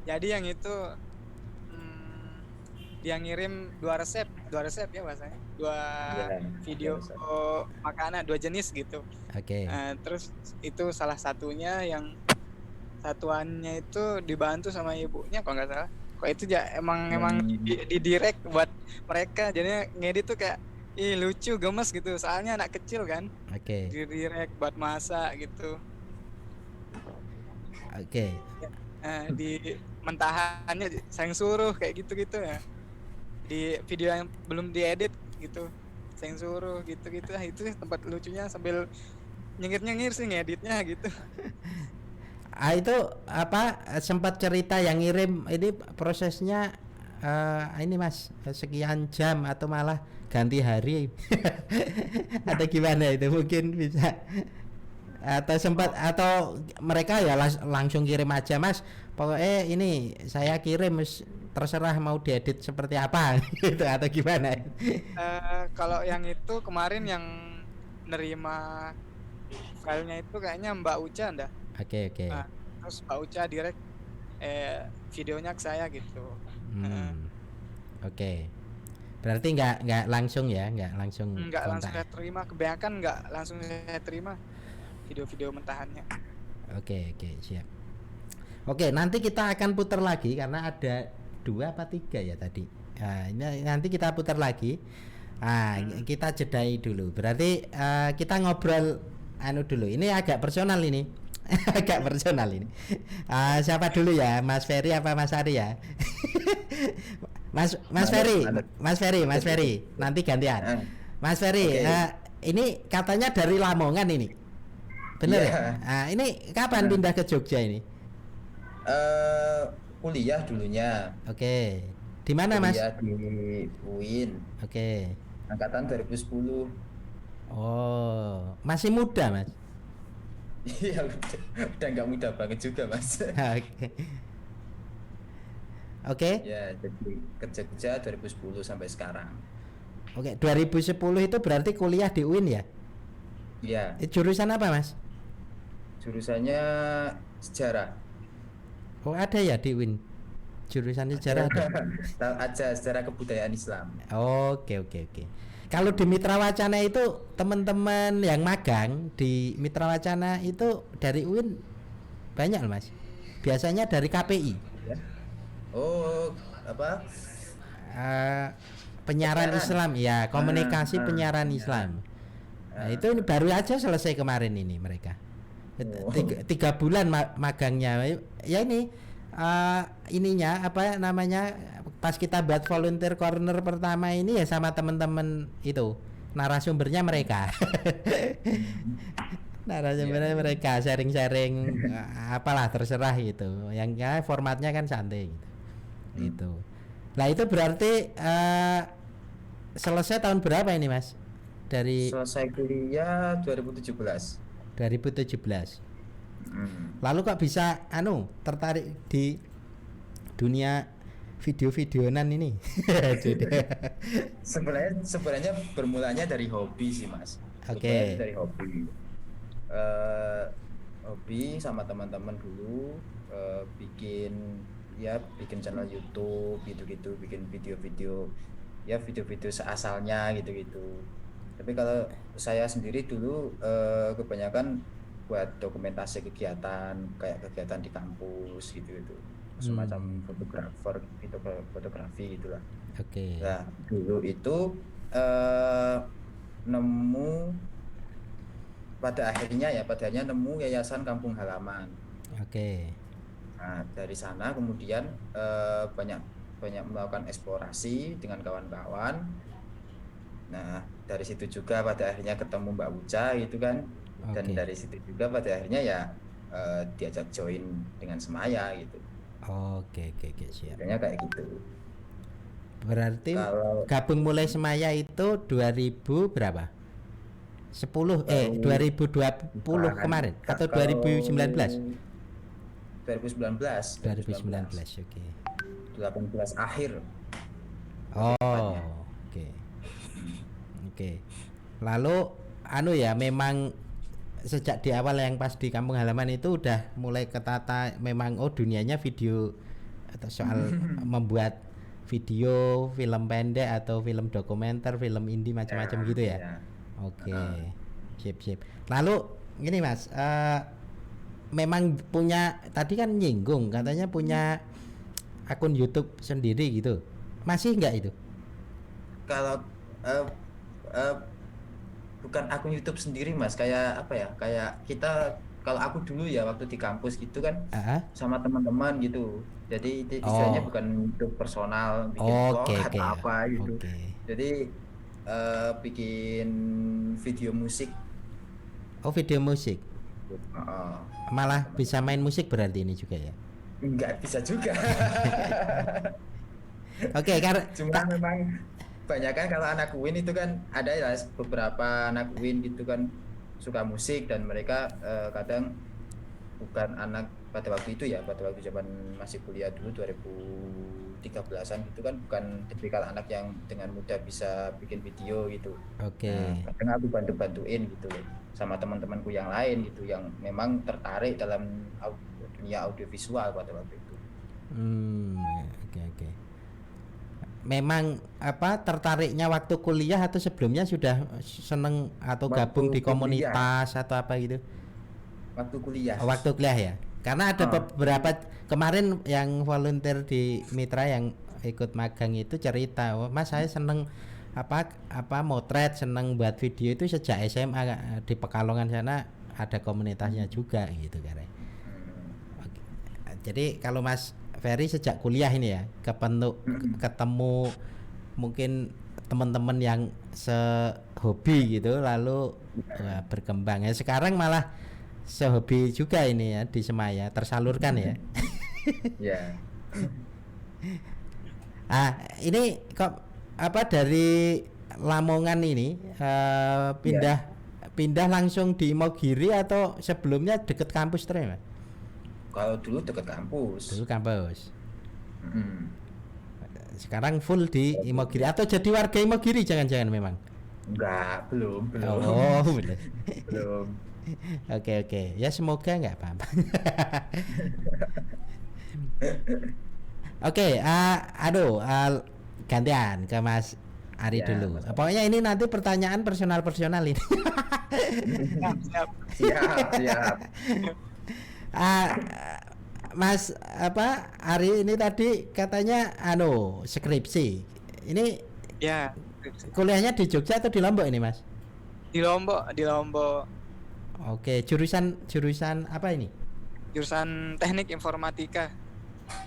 Jadi yang itu dia ngirim 2 resep ya bahasanya. 2 video makanan 2 jenis gitu. Oke. Terus itu salah satunya yang satuannya itu dibantu sama ibunya kalau nggak salah. Kok itu emang di direct buat mereka, jadinya ngedit tuh kayak lucu, gemes gitu. Soalnya anak kecil kan. Oke. Di direct buat masak gitu. Oke. Di mentahannya saya suruh kayak gitu-gitu ya. Di video yang belum diedit gitu saya suruh gitu-gitu. Itu tempat lucunya sambil nyengir-nyengir sih ngeditnya gitu. Itu apa sempat cerita yang ngirim ini prosesnya ini Mas sekian jam atau malah ganti hari atau gimana itu, mungkin bisa atau sempat atau mereka ya langsung kirim aja, Mas pokoknya ini saya kirim terserah mau diedit seperti apa gitu atau gimana? Kalau yang itu kemarin yang nerima filenya itu kayaknya Mbak Uca ndak? Oke. Terus Mbak Uca direct videonya ke saya gitu. Oke. Berarti nggak langsung ya, nggak langsung saya terima, kebanyakan nggak langsung saya terima video-video mentahannya. Oke, siap. Oke, nanti kita akan putar lagi karena ada 2 apa 3 ya tadi. Ini nanti kita putar lagi. Kita jedai dulu. Berarti kita ngobrol dulu. Ini agak personal ini. Agak personal ini. Siapa dulu ya? Mas Ferry apa Mas Ari ya? Mas Ferry. Nanti gantian. Mas Ferry, ini katanya dari Lamongan ini. Bener ya? Ini kapan pindah ke Jogja ini? Kuliah dulunya. Oke. Di mana Mas? Kuliah di UIN. Oke. Angkatan 2010. Oh, masih muda Mas? Iya, udah nggak muda banget juga Mas. Oke. Ya, jadi ke Jogja 2010 sampai sekarang. Oke, 2010 itu berarti kuliah di UIN ya? Iya. Jurusan apa Mas? Jurusannya sejarah. Oh ada ya di UIN jurusan sejarah ada? Ada sejarah kebudayaan Islam. Oke. Kalau di Mitra Wacana itu teman-teman yang magang di Mitra Wacana itu dari UIN banyak loh Mas. Biasanya dari KPI. Oh, apa? Penyiaran Islam ya, komunikasi penyiaran Islam. Nah, itu baru aja selesai kemarin ini mereka. 3 bulan magangnya. Ya ini ininya apa namanya, pas kita buat volunteer corner pertama ini ya sama teman-teman itu narasumbernya mereka. Narasumbernya mereka sharing-sharing apalah terserah gitu. Yang formatnya kan santai gitu. Itu. Nah itu berarti selesai tahun berapa ini Mas? Selesai kuliah 2017. Lalu kok bisa tertarik di dunia video-videonan ini? Sebenarnya bermulanya dari hobi sih Mas. Oke. Dari hobi. Hobi sama teman-teman dulu bikin ya bikin channel YouTube gitu-gitu, bikin video-video ya video-video seasalnya gitu-gitu. Tapi kalau saya sendiri dulu kebanyakan buat dokumentasi kegiatan, kayak kegiatan di kampus gitu-gitu, semacam fotografer, fotografi gitulah. Oke. Nah dulu itu nemu pada akhirnya nemu yayasan kampung halaman. Oke. Nah dari sana kemudian banyak melakukan eksplorasi dengan kawan-kawan. Nah dari situ juga pada akhirnya ketemu Mbak Uca gitu kan. Dan Oke. dari situ juga pada akhirnya ya diajak join dengan Semaya gitu. Oke, siap. Akhirnya kayak gitu. Berarti Kalau gabung mulai Semaya itu 2000 berapa? 2020 kemarin atau 2019? 2019. 2019, oke. 18 akhir. Oh, oke. Oke. Lalu ya memang sejak di awal yang pas di kampung halaman itu udah mulai ketata memang dunianya video atau soal membuat video, film pendek atau film dokumenter, film indie macam-macam gitu ya. Oke. Sip. Lalu gini Mas, memang punya tadi kan nyinggung katanya punya akun YouTube sendiri gitu. Masih enggak itu? Kalau bukan akun YouTube sendiri Mas, kayak apa ya? Kayak kita kalau aku dulu ya waktu di kampus gitu kan sama teman-teman gitu. Jadi istilahnya bukan YouTube personal, bikin vlog atau apa gitu. Jadi bikin video musik. Oh, video musik. Malah bisa main musik berarti ini juga ya? Enggak bisa juga. Oke, karena cuma memang banyak kan kalau anak UIN itu kan ada ya beberapa anak UIN gitu kan suka musik dan mereka kadang bukan anak pada waktu itu ya, pada waktu zaman masih kuliah dulu 2013-an gitu kan bukan tipikal anak yang dengan mudah bisa bikin video gitu. Oke. Nah, kadang aku bantuin gitu loh sama teman-temanku yang lain gitu yang memang tertarik dalam dunia audiovisual pada waktu itu. Oke. Memang tertariknya waktu kuliah atau sebelumnya sudah seneng atau waktu gabung di komunitas kuliah. Atau apa gitu? Waktu kuliah. Waktu kuliah ya. Karena ada beberapa kemarin yang volunteer di Mitra yang ikut magang itu cerita, Mas saya seneng motret, seneng buat video itu sejak SMA di Pekalongan sana ada komunitasnya juga gitu kan. Jadi kalau Mas Ferry sejak kuliah ini ya ketemu mungkin teman-teman yang sehobi gitu lalu berkembang ya sekarang malah sehobi juga ini ya di Semaya tersalurkan ya. Ya. Ini kok dari Lamongan ini pindah langsung di Imogiri atau sebelumnya deket kampus terus? Kalau dulu dekat kampus. Sekarang full di Imogiri atau jadi warga Imogiri jangan-jangan memang? Enggak, belum. Oh, belum. Belum. Oke. Ya semoga enggak apa-apa. Oke, gantian ke Mas Ari dulu. Mas. Pokoknya ini nanti pertanyaan personal ini. Siap. Mas Ari ini tadi katanya skripsi. Ini ya kuliahnya di Jogja atau di Lombok ini Mas? Di Lombok. Oke, jurusan apa ini? Jurusan Teknik Informatika.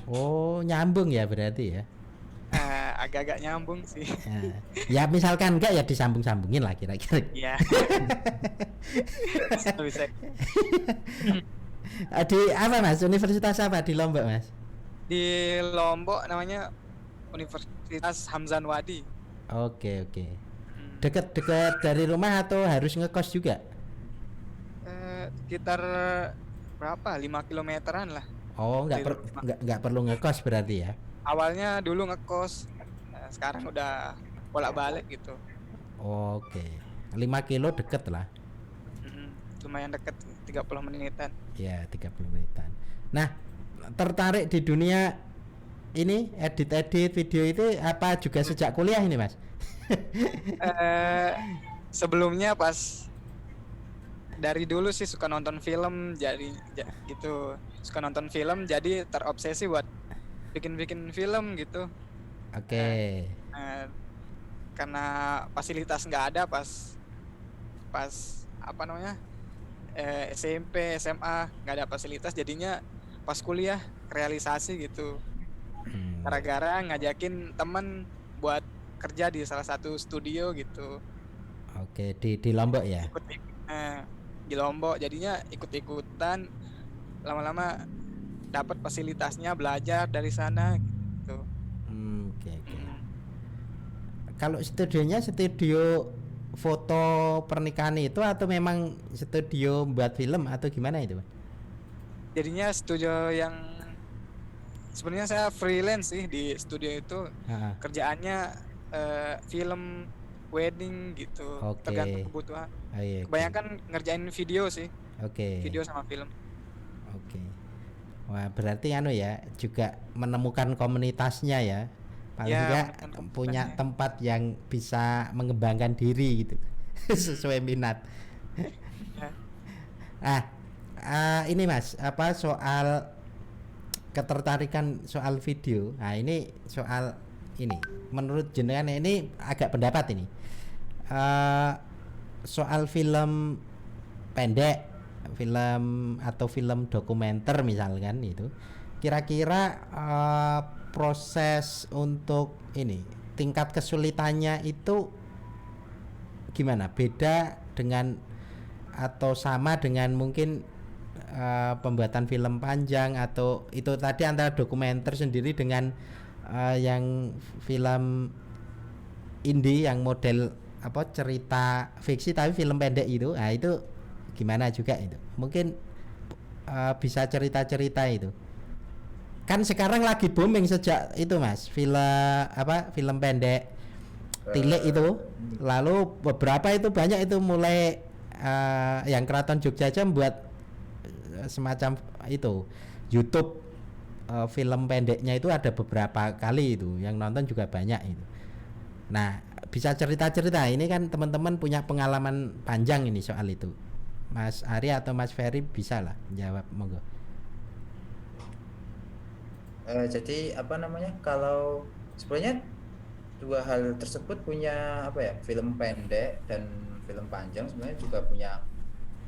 Oh, nyambung ya berarti ya? Agak-agak nyambung sih. Ya misalkan enggak ya disambung-sambungin lah kira-kira. Iya. Bisa. Di apa Mas? Universitas apa di Lombok Mas? Di Lombok namanya Universitas Hamzan Wadi. Oke. Dekat dari rumah atau harus ngekos juga? Sekitar berapa? 5 kilometeran lah. Oh, nggak perlu ngekos berarti ya? Awalnya dulu ngekos, sekarang udah bolak-balik gitu. Oke. 5 kilo deket lah. Lumayan deket, 30 menitan. Ya, 30 menitan. Nah, tertarik di dunia ini edit video itu apa juga sejak kuliah ini Mas? Sebelumnya pas dari dulu sih suka nonton film, jadi gitu, suka nonton film jadi terobsesi buat bikin film gitu. Oke. Karena fasilitas nggak ada pas apa namanya SMP SMA nggak ada fasilitas, jadinya pas kuliah realisasi gitu, gara-gara ngajakin temen buat kerja di salah satu studio gitu. Oke, di Lombok ya? Di Lombok, jadinya ikut-ikutan, lama-lama dapat fasilitasnya, belajar dari sana gitu. Oke. Kalau studionya studio foto pernikahan itu atau memang studio buat film atau gimana itu? Jadinya studio yang sebenarnya saya freelance sih di studio itu. Kerjaannya film wedding gitu. Oke. Tergantung kebutuhan. Iya, kebanyakan ngerjain video sih. Oke. Video sama film. Oke. Wah, berarti ya juga menemukan komunitasnya ya. Paling enggak punya tempat yang bisa mengembangkan diri gitu. Sesuai minat. Ini Mas, apa soal ketertarikan soal video. Nah, ini soal ini. Menurut jenengan ini agak pendapat ini. Soal film pendek, film atau film dokumenter misalkan itu. Kira-kira proses untuk ini tingkat kesulitannya itu gimana? Beda dengan atau sama dengan mungkin pembuatan film panjang, atau itu tadi antara dokumenter sendiri dengan yang film indie yang model apa cerita fiksi tapi film pendek itu. Nah, itu gimana juga itu? Mungkin bisa cerita-cerita itu. Kan sekarang lagi booming sejak itu Mas, film pendek Tilik itu, lalu beberapa itu banyak itu mulai yang Keraton Jogja aja membuat semacam itu YouTube film pendeknya itu ada beberapa kali itu, yang nonton juga banyak itu. Nah, bisa cerita-cerita, ini kan teman-teman punya pengalaman panjang ini soal itu. Mas Ari atau Mas Ferry bisa lah jawab, monggo. Jadi apa namanya, kalau sebenarnya dua hal tersebut punya apa ya, film pendek dan film panjang sebenarnya juga punya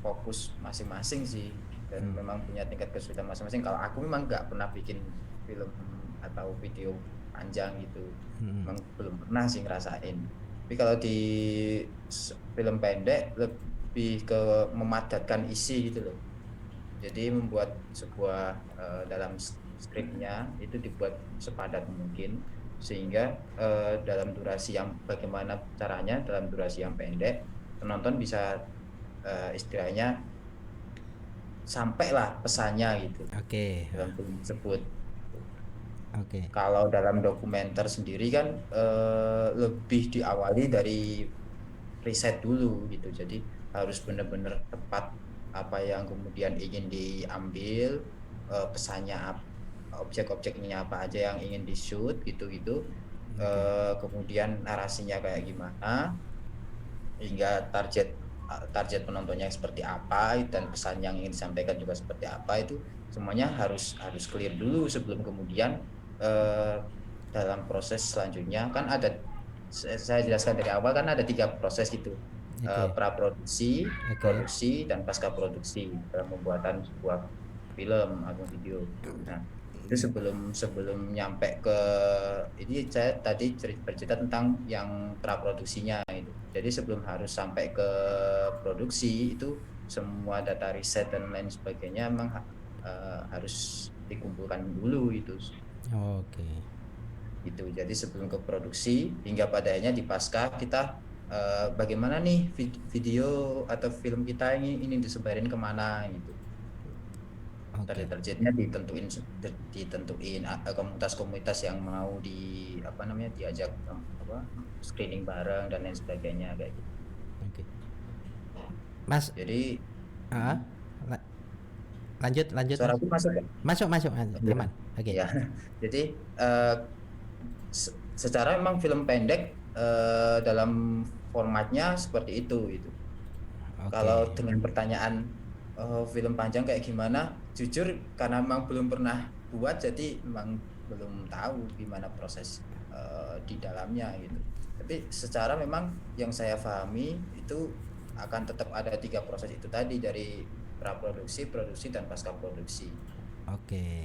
fokus masing-masing sih, dan memang punya tingkat kesulitan masing-masing. Kalau aku memang nggak pernah bikin film atau video panjang gitu, memang belum pernah sih ngerasain. Tapi kalau di film pendek lebih ke memadatkan isi gitu loh. Jadi membuat sebuah dalam skripnya itu dibuat sepadat mungkin, sehingga dalam durasi yang bagaimana caranya dalam durasi yang pendek penonton bisa istilahnya sampailah pesannya gitu. Oke. Dalam film tersebut. Oke. Kalau dalam dokumenter sendiri kan lebih diawali dari riset dulu gitu, jadi harus benar-benar tepat apa yang kemudian ingin diambil, pesannya apa, objek-objeknya apa aja yang ingin di shoot gitu-gitu. Kemudian narasinya kayak gimana, hingga target penontonnya seperti apa, dan pesan yang ingin disampaikan juga seperti apa, itu semuanya harus clear dulu sebelum kemudian dalam proses selanjutnya kan ada, saya jelaskan dari awal kan ada 3 proses gitu. Praproduksi, produksi, dan pasca produksi dalam pembuatan sebuah film atau video. Nah, itu sebelum nyampe ke ini, saya tadi bercerita tentang yang praproduksinya itu. Jadi sebelum harus sampai ke produksi itu semua data riset dan lain sebagainya memang harus dikumpulkan dulu itu. Oke. Gitu. Jadi sebelum ke produksi hingga pada akhirnya di pasca kita bagaimana nih video atau film kita ini disebarin kemana gitu. Targetnya ditentuin komunitas-komunitas yang mau diajak screening bareng dan lain sebagainya kayak gitu. Oke. Mas. Jadi lanjut. Suaraku masuk ya? Masuk aman. Oke. Ya. Jadi secara memang film pendek dalam formatnya seperti itu gitu. Oke. Kalau dengan pertanyaan film panjang kayak gimana, jujur karena memang belum pernah buat, jadi memang belum tahu gimana proses di dalamnya gitu. Tapi secara memang yang saya pahami itu akan tetap ada 3 proses itu tadi, dari praproduksi, produksi, dan pasca produksi. Oke.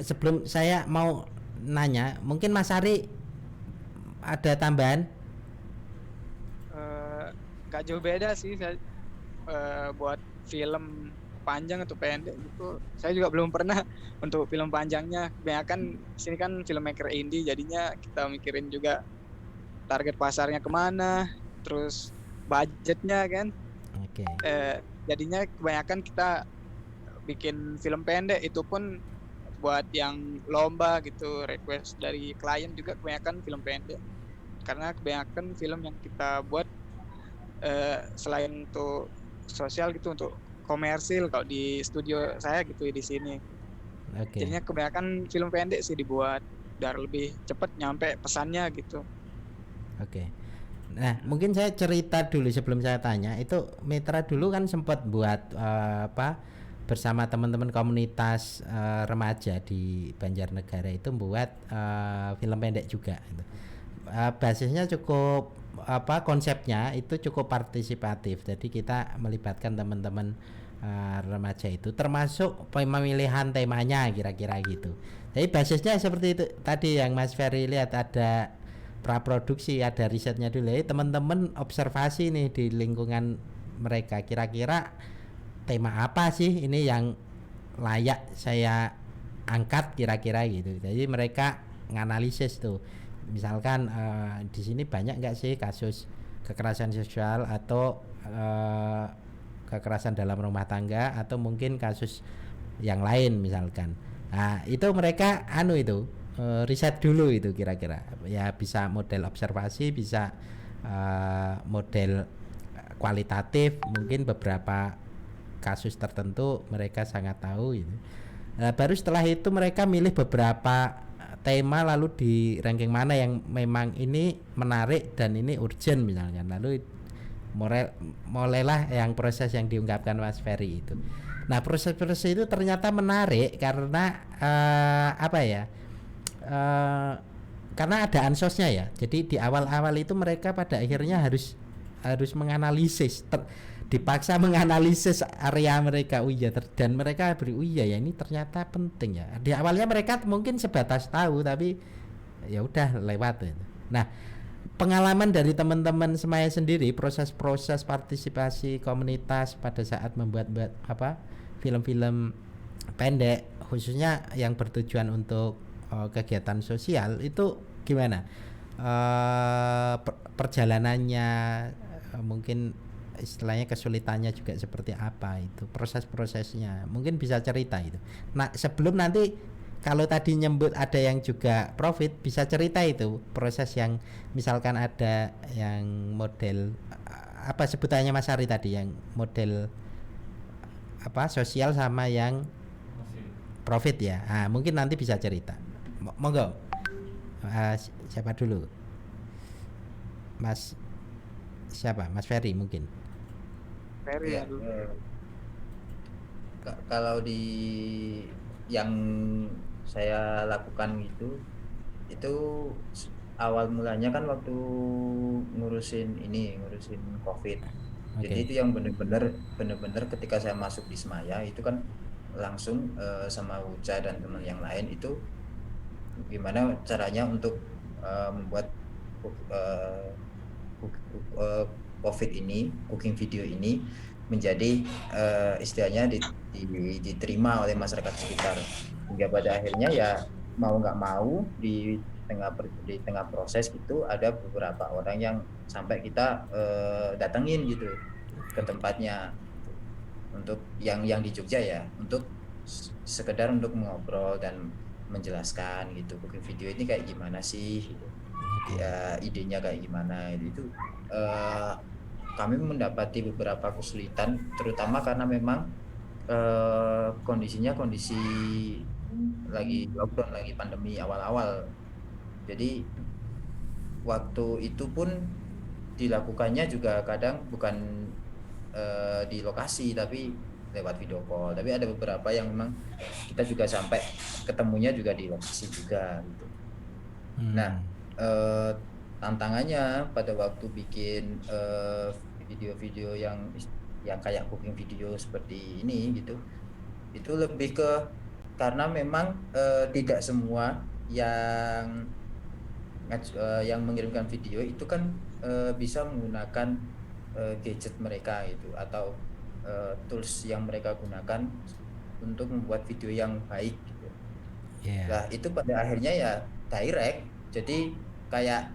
Sebelum saya mau nanya, mungkin Mas Ari ada tambahan? Gak jauh beda sih saya, buat film panjang atau pendek gitu. Saya juga belum pernah untuk film panjangnya. Kebanyakan sini kan filmmaker indie, jadinya kita mikirin juga target pasarnya kemana, terus budgetnya kan. Oke. Jadinya kebanyakan kita bikin film pendek, itu pun buat yang lomba gitu, request dari klien juga kebanyakan film pendek. Karena kebanyakan film yang kita buat selain untuk sosial gitu, untuk komersil kalau di studio saya gitu di sini. Oke. Jadinya kebanyakan film pendek sih dibuat biar lebih cepat nyampe pesannya gitu. Oke. Nah, mungkin saya cerita dulu sebelum saya tanya. Itu Mitra dulu kan sempat buat bersama teman-teman komunitas remaja di Banjarnegara itu buat film pendek juga. Basisnya cukup konsepnya itu cukup partisipatif. Jadi kita melibatkan teman-teman remaja itu, termasuk pemilihan temanya kira-kira gitu. Jadi basisnya seperti itu tadi yang Mas Ferry lihat, ada praproduksi, ada risetnya dulu. Jadi teman-teman observasi nih di lingkungan mereka, kira-kira tema apa sih ini yang layak saya angkat kira-kira gitu. Jadi mereka nganalisis tuh. Misalkan di sini banyak nggak sih kasus kekerasan seksual atau kekerasan dalam rumah tangga, atau mungkin kasus yang lain misalkan. Nah itu mereka riset dulu itu kira-kira. Ya bisa model observasi, bisa model kualitatif, mungkin beberapa kasus tertentu mereka sangat tahu gitu. Baru setelah itu mereka milih beberapa tema, lalu di ranking mana yang memang ini menarik dan ini urgent misalkan, lalu mulailah yang proses yang diungkapkan Mas Ferry itu. Nah proses-proses itu ternyata menarik karena karena ada ansosnya ya. Jadi di awal-awal itu mereka pada akhirnya harus menganalisis, dipaksa menganalisis area mereka. Dan mereka ya ini ternyata penting ya. Di awalnya mereka mungkin sebatas tahu, tapi ya udah lewat. Nah pengalaman dari teman-teman Semaya sendiri, proses-proses partisipasi komunitas pada saat membuat film-film pendek, khususnya yang bertujuan untuk kegiatan sosial, itu gimana perjalanannya, mungkin istilahnya kesulitannya juga seperti apa, itu proses-prosesnya mungkin bisa cerita itu. Nah sebelum nanti kalau tadi nyebut ada yang juga profit, bisa cerita itu proses yang misalkan ada yang model apa sebutannya Mas Ari tadi, yang model sosial sama yang profit ya. Nah, mungkin nanti bisa cerita. Monggo. Siapa dulu? Mas siapa? Mas Ferry mungkin. Ferry Ya, dulu. kalau di yang saya lakukan itu awal mulanya kan waktu ngurusin COVID. Jadi itu yang benar-benar ketika saya masuk di Semaya itu kan langsung sama Uca dan teman yang lain itu gimana caranya untuk membuat COVID ini, cooking video ini menjadi istilahnya diterima oleh masyarakat sekitar. Hingga pada akhirnya ya mau nggak mau di tengah proses itu ada beberapa orang yang sampai kita datengin gitu ke tempatnya, untuk yang di Jogja ya, untuk sekedar untuk mengobrol dan menjelaskan gitu, cooking video ini kayak gimana sih gitu. Ya, idenya kayak gimana itu. Kami mendapati beberapa kesulitan, terutama karena memang kondisinya kondisi lagi lockdown, lagi pandemi awal-awal. Jadi waktu itu pun dilakukannya juga kadang bukan di lokasi tapi lewat video call. Tapi ada beberapa yang memang kita juga sampai ketemunya juga di lokasi juga gitu. Nah, tantangannya pada waktu bikin video-video yang kayak cooking video seperti ini gitu, itu lebih ke karena memang tidak semua yang mengirimkan video itu kan bisa menggunakan gadget mereka gitu atau tools yang mereka gunakan untuk membuat video yang baik gitu. Nah itu pada akhirnya ya direct. Jadi kayak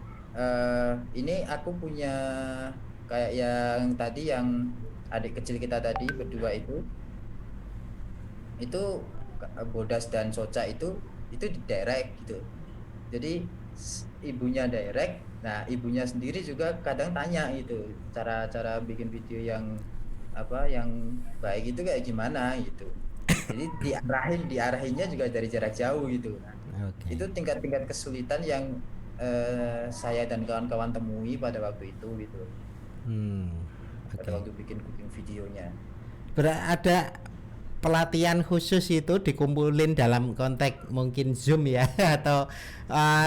ini aku punya kayak yang tadi yang adik kecil kita tadi berdua itu Bodas dan Soca itu di direct gitu. Jadi ibunya direct. Nah ibunya sendiri juga kadang tanya gitu cara bikin video yang baik itu kayak gimana gitu. Jadi diarahinnya juga dari jarak jauh gitu. Nah, itu tingkat kesulitan yang saya dan kawan-kawan temui pada waktu itu gitu. Pada waktu bikin cooking videonya. Ada pelatihan khusus itu dikumpulin dalam konteks mungkin Zoom ya atau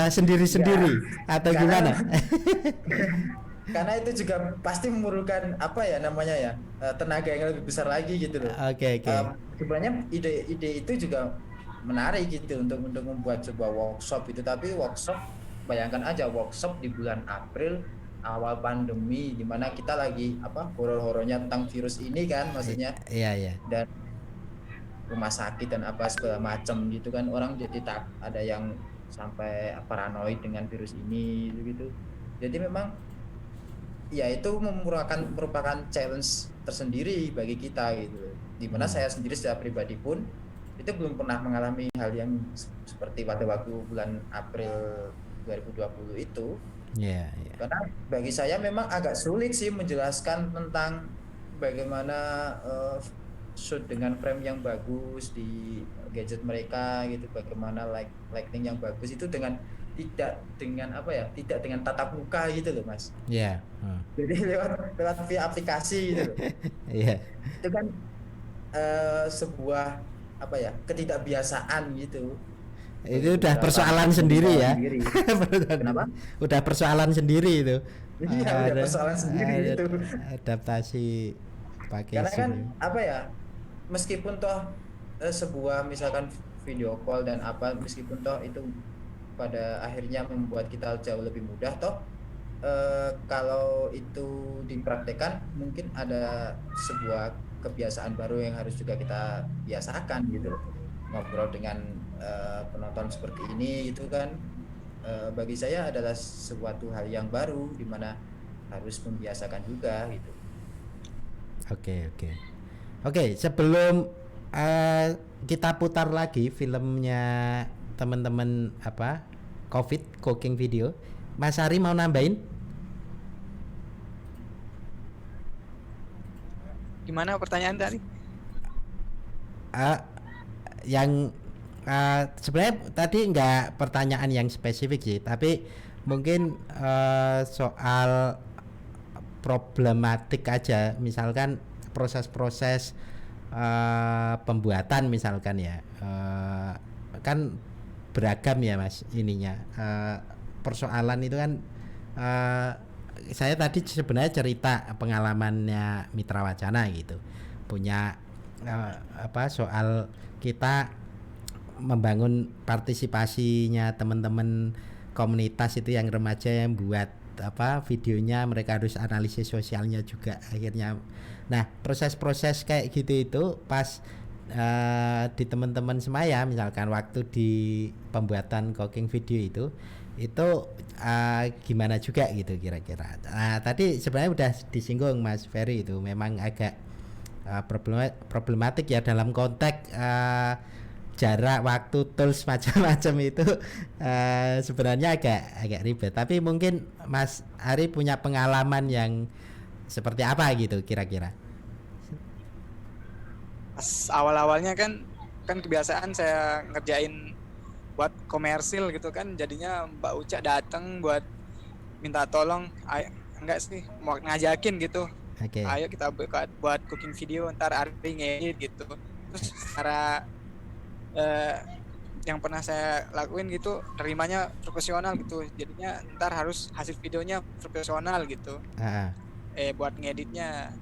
sendiri-sendiri ya, atau gimana? Karena itu juga pasti memerlukan tenaga yang lebih besar lagi gitu loh. Oke. Sebenarnya ide itu juga menarik gitu untuk membuat sebuah workshop itu, tapi workshop bayangkan aja workshop di bulan April awal pandemi di mana kita lagi horor-horornya tentang virus ini kan maksudnya. Iya. Dan rumah sakit dan segala macam gitu kan, orang jadi ada yang sampai paranoid dengan virus ini gitu. Jadi memang ya itu merupakan challenge tersendiri bagi kita gitu. Dimana saya sendiri secara pribadi pun itu belum pernah mengalami hal yang seperti pada waktu bulan April 2020 itu. Iya. Karena bagi saya memang agak sulit sih menjelaskan tentang bagaimana shoot dengan frame yang bagus di gadget mereka gitu, bagaimana lighting yang bagus itu tidak dengan tatap muka gitu loh Mas. Iya. Jadi lewat via aplikasi gitu loh. Iya. Itu kan sebuah ketidakbiasaan gitu. Itu udah persoalan sendiri ya. Kenapa? Udah persoalan sendiri itu. Iya, udah persoalan sendiri itu. Adaptasi pakai karena kan Zoom. Meskipun toh sebuah misalkan video call dan meskipun toh itu pada akhirnya membuat kita jauh lebih mudah toh kalau itu dipraktekkan mungkin ada sebuah kebiasaan baru yang harus juga kita biasakan gitu, ngobrol dengan penonton seperti ini gitu kan. Bagi saya adalah suatu hal yang baru di mana harus membiasakan juga gitu. Oke, sebelum kita putar lagi filmnya teman-teman COVID cooking video, Mas Ari mau nambahin? Gimana pertanyaan tadi? Sebenarnya tadi nggak pertanyaan yang spesifik sih, tapi mungkin soal problematik aja, misalkan proses-proses pembuatan misalkan ya, kan beragam ya Mas ininya, persoalan itu kan saya tadi sebenarnya cerita pengalamannya Mitra Wacana gitu, punya soal kita membangun partisipasinya teman-teman komunitas itu yang remaja yang buat videonya, mereka harus analisis sosialnya juga akhirnya. Nah proses-proses kayak gitu itu pas di teman-teman semaya misalkan waktu di pembuatan cooking video itu gimana juga gitu kira-kira. Nah tadi sebenarnya udah disinggung Mas Ferry, itu memang agak problematik ya dalam konteks jarak, waktu, tools macam-macam itu sebenarnya agak ribet. Tapi mungkin Mas Ari punya pengalaman yang seperti apa gitu kira-kira? Pas awal-awalnya kan kebiasaan saya ngerjain buat komersil gitu kan, jadinya Mbak Uca datang buat minta tolong, enggak sih, mau ngajakin gitu, Oke. ayo kita buat cooking video, ntar Ari ngedit gitu. Terus cara yang pernah saya lakuin gitu, terimanya profesional gitu, jadinya ntar harus hasil videonya profesional gitu, Ah, buat ngeditnya.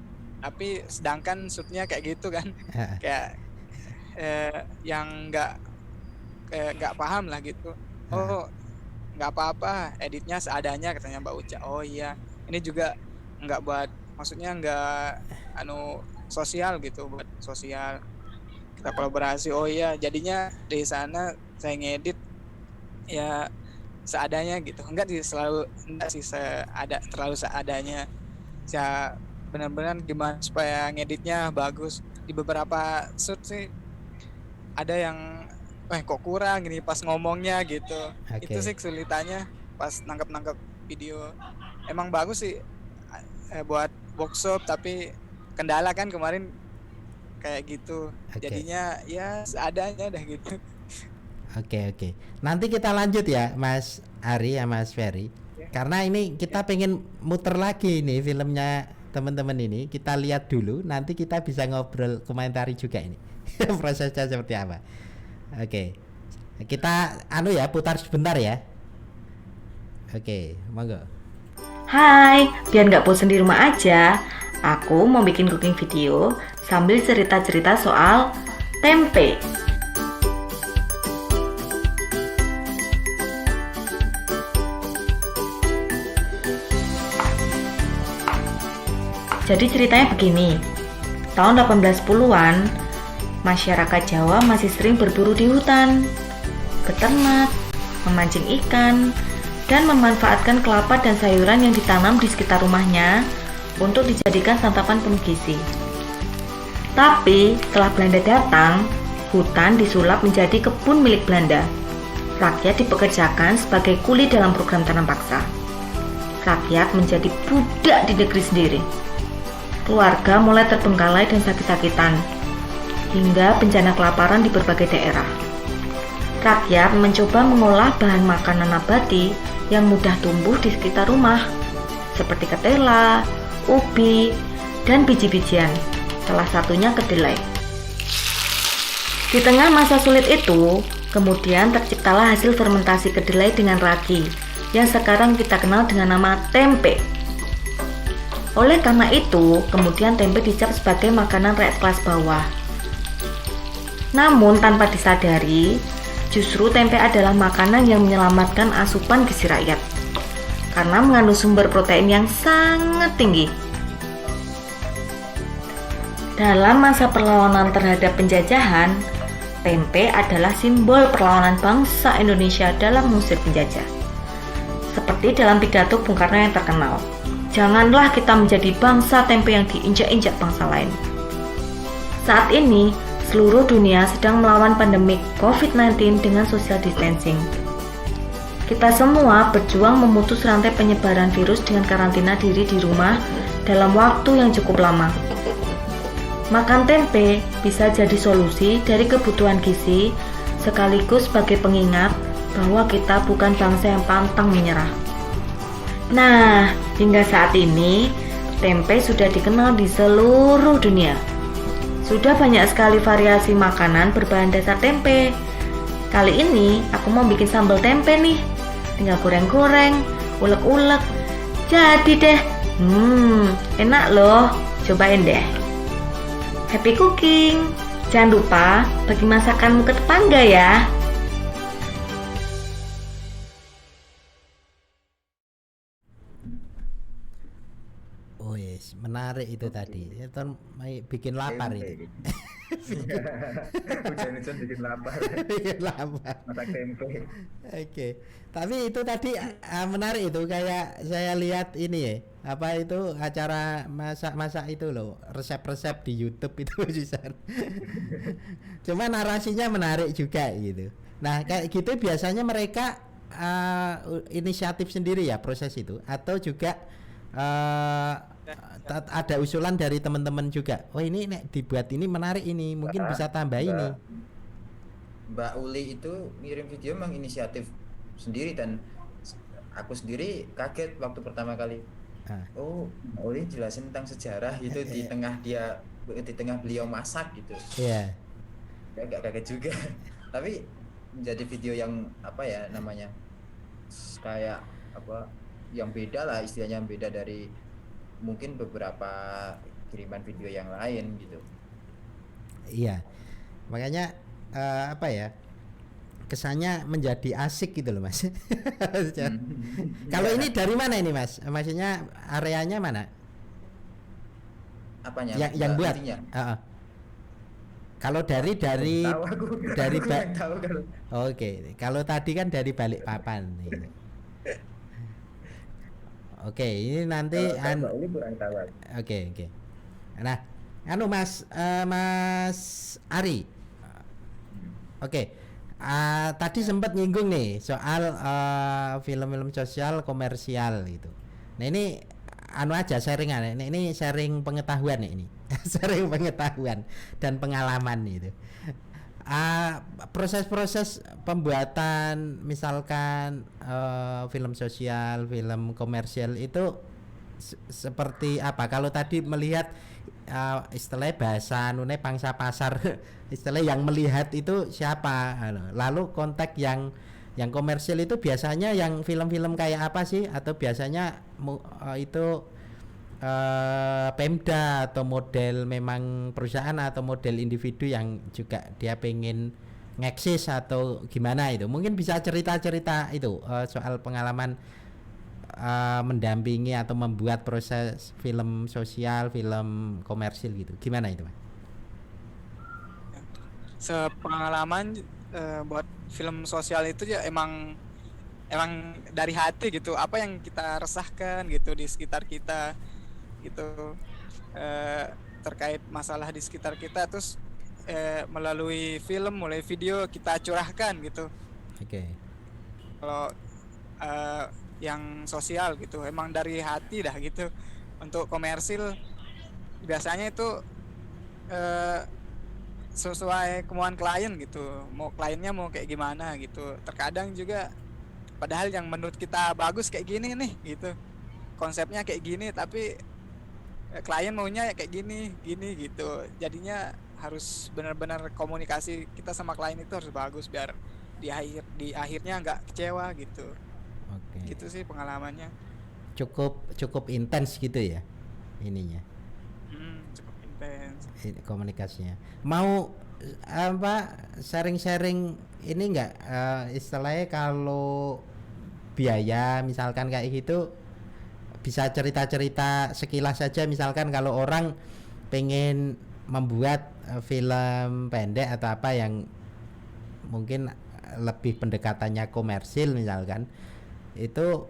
Tapi sedangkan shootnya kayak gitu kan, ah, kayak yang nggak paham lah gitu. ah. Oh, nggak apa-apa, editnya seadanya katanya Mbak Uca. Oh iya, ini juga nggak buat, maksudnya nggak sosial gitu, buat sosial, kita kolaborasi. Oh iya, jadinya dari sana saya ngedit ya seadanya gitu. Enggak sih terlalu seadanya. Saya benar-benar gimana supaya ngeditnya bagus. Di beberapa shoot sih ada yang kok kurang gini pas ngomongnya gitu. Oke. Itu sih kesulitannya pas nangkep video. Emang bagus sih buat workshop, tapi kendala kan kemarin kayak gitu. Oke. Jadinya ya seadanya dah gitu. Oke. Nanti kita lanjut ya Mas Ari ya Mas Ferry. Karena ini kita pengen muter lagi nih filmnya teman-teman ini. Kita lihat dulu, nanti kita bisa ngobrol, komentari juga ini. Prosesnya seperti apa. Oke. Kita putar sebentar ya. Oke, monggo. Hai, biar nggak bosan di rumah aja, aku mau bikin cooking video sambil cerita-cerita soal tempe. Jadi ceritanya begini, tahun 1810-an, masyarakat Jawa masih sering berburu di hutan, beternak, memancing ikan, dan memanfaatkan kelapa dan sayuran yang ditanam di sekitar rumahnya untuk dijadikan santapan penuh gizi. Tapi setelah Belanda datang, hutan disulap menjadi kebun milik Belanda. Rakyat dipekerjakan sebagai kuli dalam program tanam paksa. Rakyat menjadi budak di negeri sendiri. Keluarga mulai terbengkalai dan sakit-sakitan, hingga bencana kelaparan di berbagai daerah. Rakyat mencoba mengolah bahan makanan nabati yang mudah tumbuh di sekitar rumah, seperti ketela, ubi, dan biji-bijian, salah satunya kedelai. Di tengah masa sulit itu, kemudian terciptalah hasil fermentasi kedelai dengan ragi, yang sekarang kita kenal dengan nama tempe. Oleh karena itu, kemudian tempe dicap sebagai makanan rakyat kelas bawah. Namun tanpa disadari, justru tempe adalah makanan yang menyelamatkan asupan gizi rakyat karena mengandung sumber protein yang sangat tinggi. Dalam masa perlawanan terhadap penjajahan, tempe adalah simbol perlawanan bangsa Indonesia dalam mengusir penjajah. Seperti dalam pidato Bung Karno yang terkenal, "Janganlah kita menjadi bangsa tempe yang diinjak-injak bangsa lain." Saat ini, seluruh dunia sedang melawan pandemi COVID-19 dengan social distancing. Kita semua berjuang memutus rantai penyebaran virus dengan karantina diri di rumah dalam waktu yang cukup lama. Makan tempe bisa jadi solusi dari kebutuhan gizi, sekaligus sebagai pengingat bahwa kita bukan bangsa yang pantang menyerah. Nah, hingga saat ini, tempe sudah dikenal di seluruh dunia. Sudah banyak sekali variasi makanan berbahan dasar tempe. Kali ini aku mau bikin sambal tempe nih. Tinggal goreng-goreng, ulek-ulek. Jadi deh. Enak loh. Cobain deh. Happy cooking. Jangan lupa bagi masakanmu ke tetangga ya. Oh yes, menarik itu tadi. Itu bikin lapar Tempe. itu. Hujan-hujan bikin lapar. Bikin lapar. Masak tempe. Oke. Tapi itu tadi menarik itu, kayak saya lihat ini ya. Apa itu acara masak-masak itu loh, resep-resep di YouTube itu bisa. Cuma narasinya menarik juga gitu. Nah, kayak gitu biasanya mereka inisiatif sendiri ya proses itu, atau juga ada usulan dari teman-teman juga. Oh ini nek dibuat ini menarik ini, mungkin bisa tambah ini. Mbak Uli itu ngirim video memang inisiatif sendiri, dan aku sendiri kaget waktu pertama kali. Ah, Oh, Mbak Uli jelasin tentang sejarah gitu di tengah beliau masak gitu. iya. Agak kaget juga. Tapi menjadi video yang apa ya namanya, kayak apa, yang beda lah istilahnya, yang beda dari mungkin beberapa kiriman video yang lain gitu. Iya, makanya apa ya, kesannya menjadi asik gitu loh Mas. Kalau Iya. ini dari mana ini Mas? Maksudnya areanya mana? Apanya? Yang buat? Intinya? Heeh. Kalau dari Tahu aku. dari Aku yang tahu kalau. Oke, kalau tadi kan dari Balikpapan gitu. Oke, ini nanti Kalau Mbak Uli kurang tahu aku. Oke. Nah, anu Mas Mas Ari. Oke. Tadi sempat nyinggung nih soal film-film sosial komersial gitu. Nah, ini anu aja sharingan. Ini sharing pengetahuan nih ini. Sharing pengetahuan dan pengalaman itu. Proses-proses pembuatan misalkan film sosial, film komersial itu seperti apa? Kalau tadi melihat istilahnya bahasa nune pangsa pasar, istilah yang melihat itu siapa? Lalu konteks yang komersial itu biasanya yang film-film kayak apa sih? Atau biasanya itu Pemda atau model memang perusahaan atau model individu yang juga dia pengen ngeksis atau gimana itu? Mungkin bisa cerita-cerita itu soal pengalaman mendampingi atau membuat proses film sosial, film komersil gitu. Gimana itu, Mas? Sepengalaman buat film sosial itu ya emang dari hati gitu, apa yang kita resahkan gitu di sekitar kita gitu, terkait masalah di sekitar kita, terus melalui film, mulai video kita curahkan gitu. Oke. Kalau yang sosial gitu emang dari hati dah gitu. Untuk komersil biasanya itu sesuai kemauan klien gitu, kliennya mau kayak gimana gitu. Terkadang juga padahal yang menurut kita bagus kayak gini nih gitu, konsepnya kayak gini, tapi klien maunya kayak gini gitu. Jadinya harus benar-benar komunikasi kita sama klien itu harus bagus biar di akhirnya nggak kecewa gitu. Oke. Gitu sih pengalamannya. Cukup intens gitu ya ininya. Cukup intens. Komunikasinya. Mau apa sharing-sharing ini enggak istilahnya kalau biaya misalkan kayak gitu, bisa cerita-cerita sekilas saja, misalkan kalau orang pengen membuat film pendek atau apa yang mungkin lebih pendekatannya komersil misalkan, itu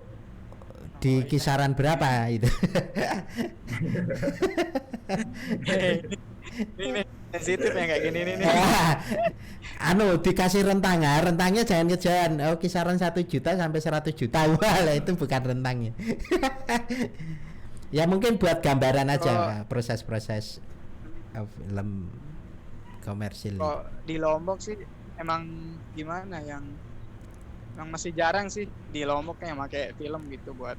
di kisaran berapa itu? Ini sensitif yang kayak gini nih. Dikasih rentangnya jangan kejalan. Kisaran 1 juta sampai 100 juta. Wah, lah itu bukan rentangnya. Ya mungkin buat gambaran aja proses-proses film komersil. Kok di Lombok sih emang gimana, yang masih jarang sih di Lombok yang pakai film gitu buat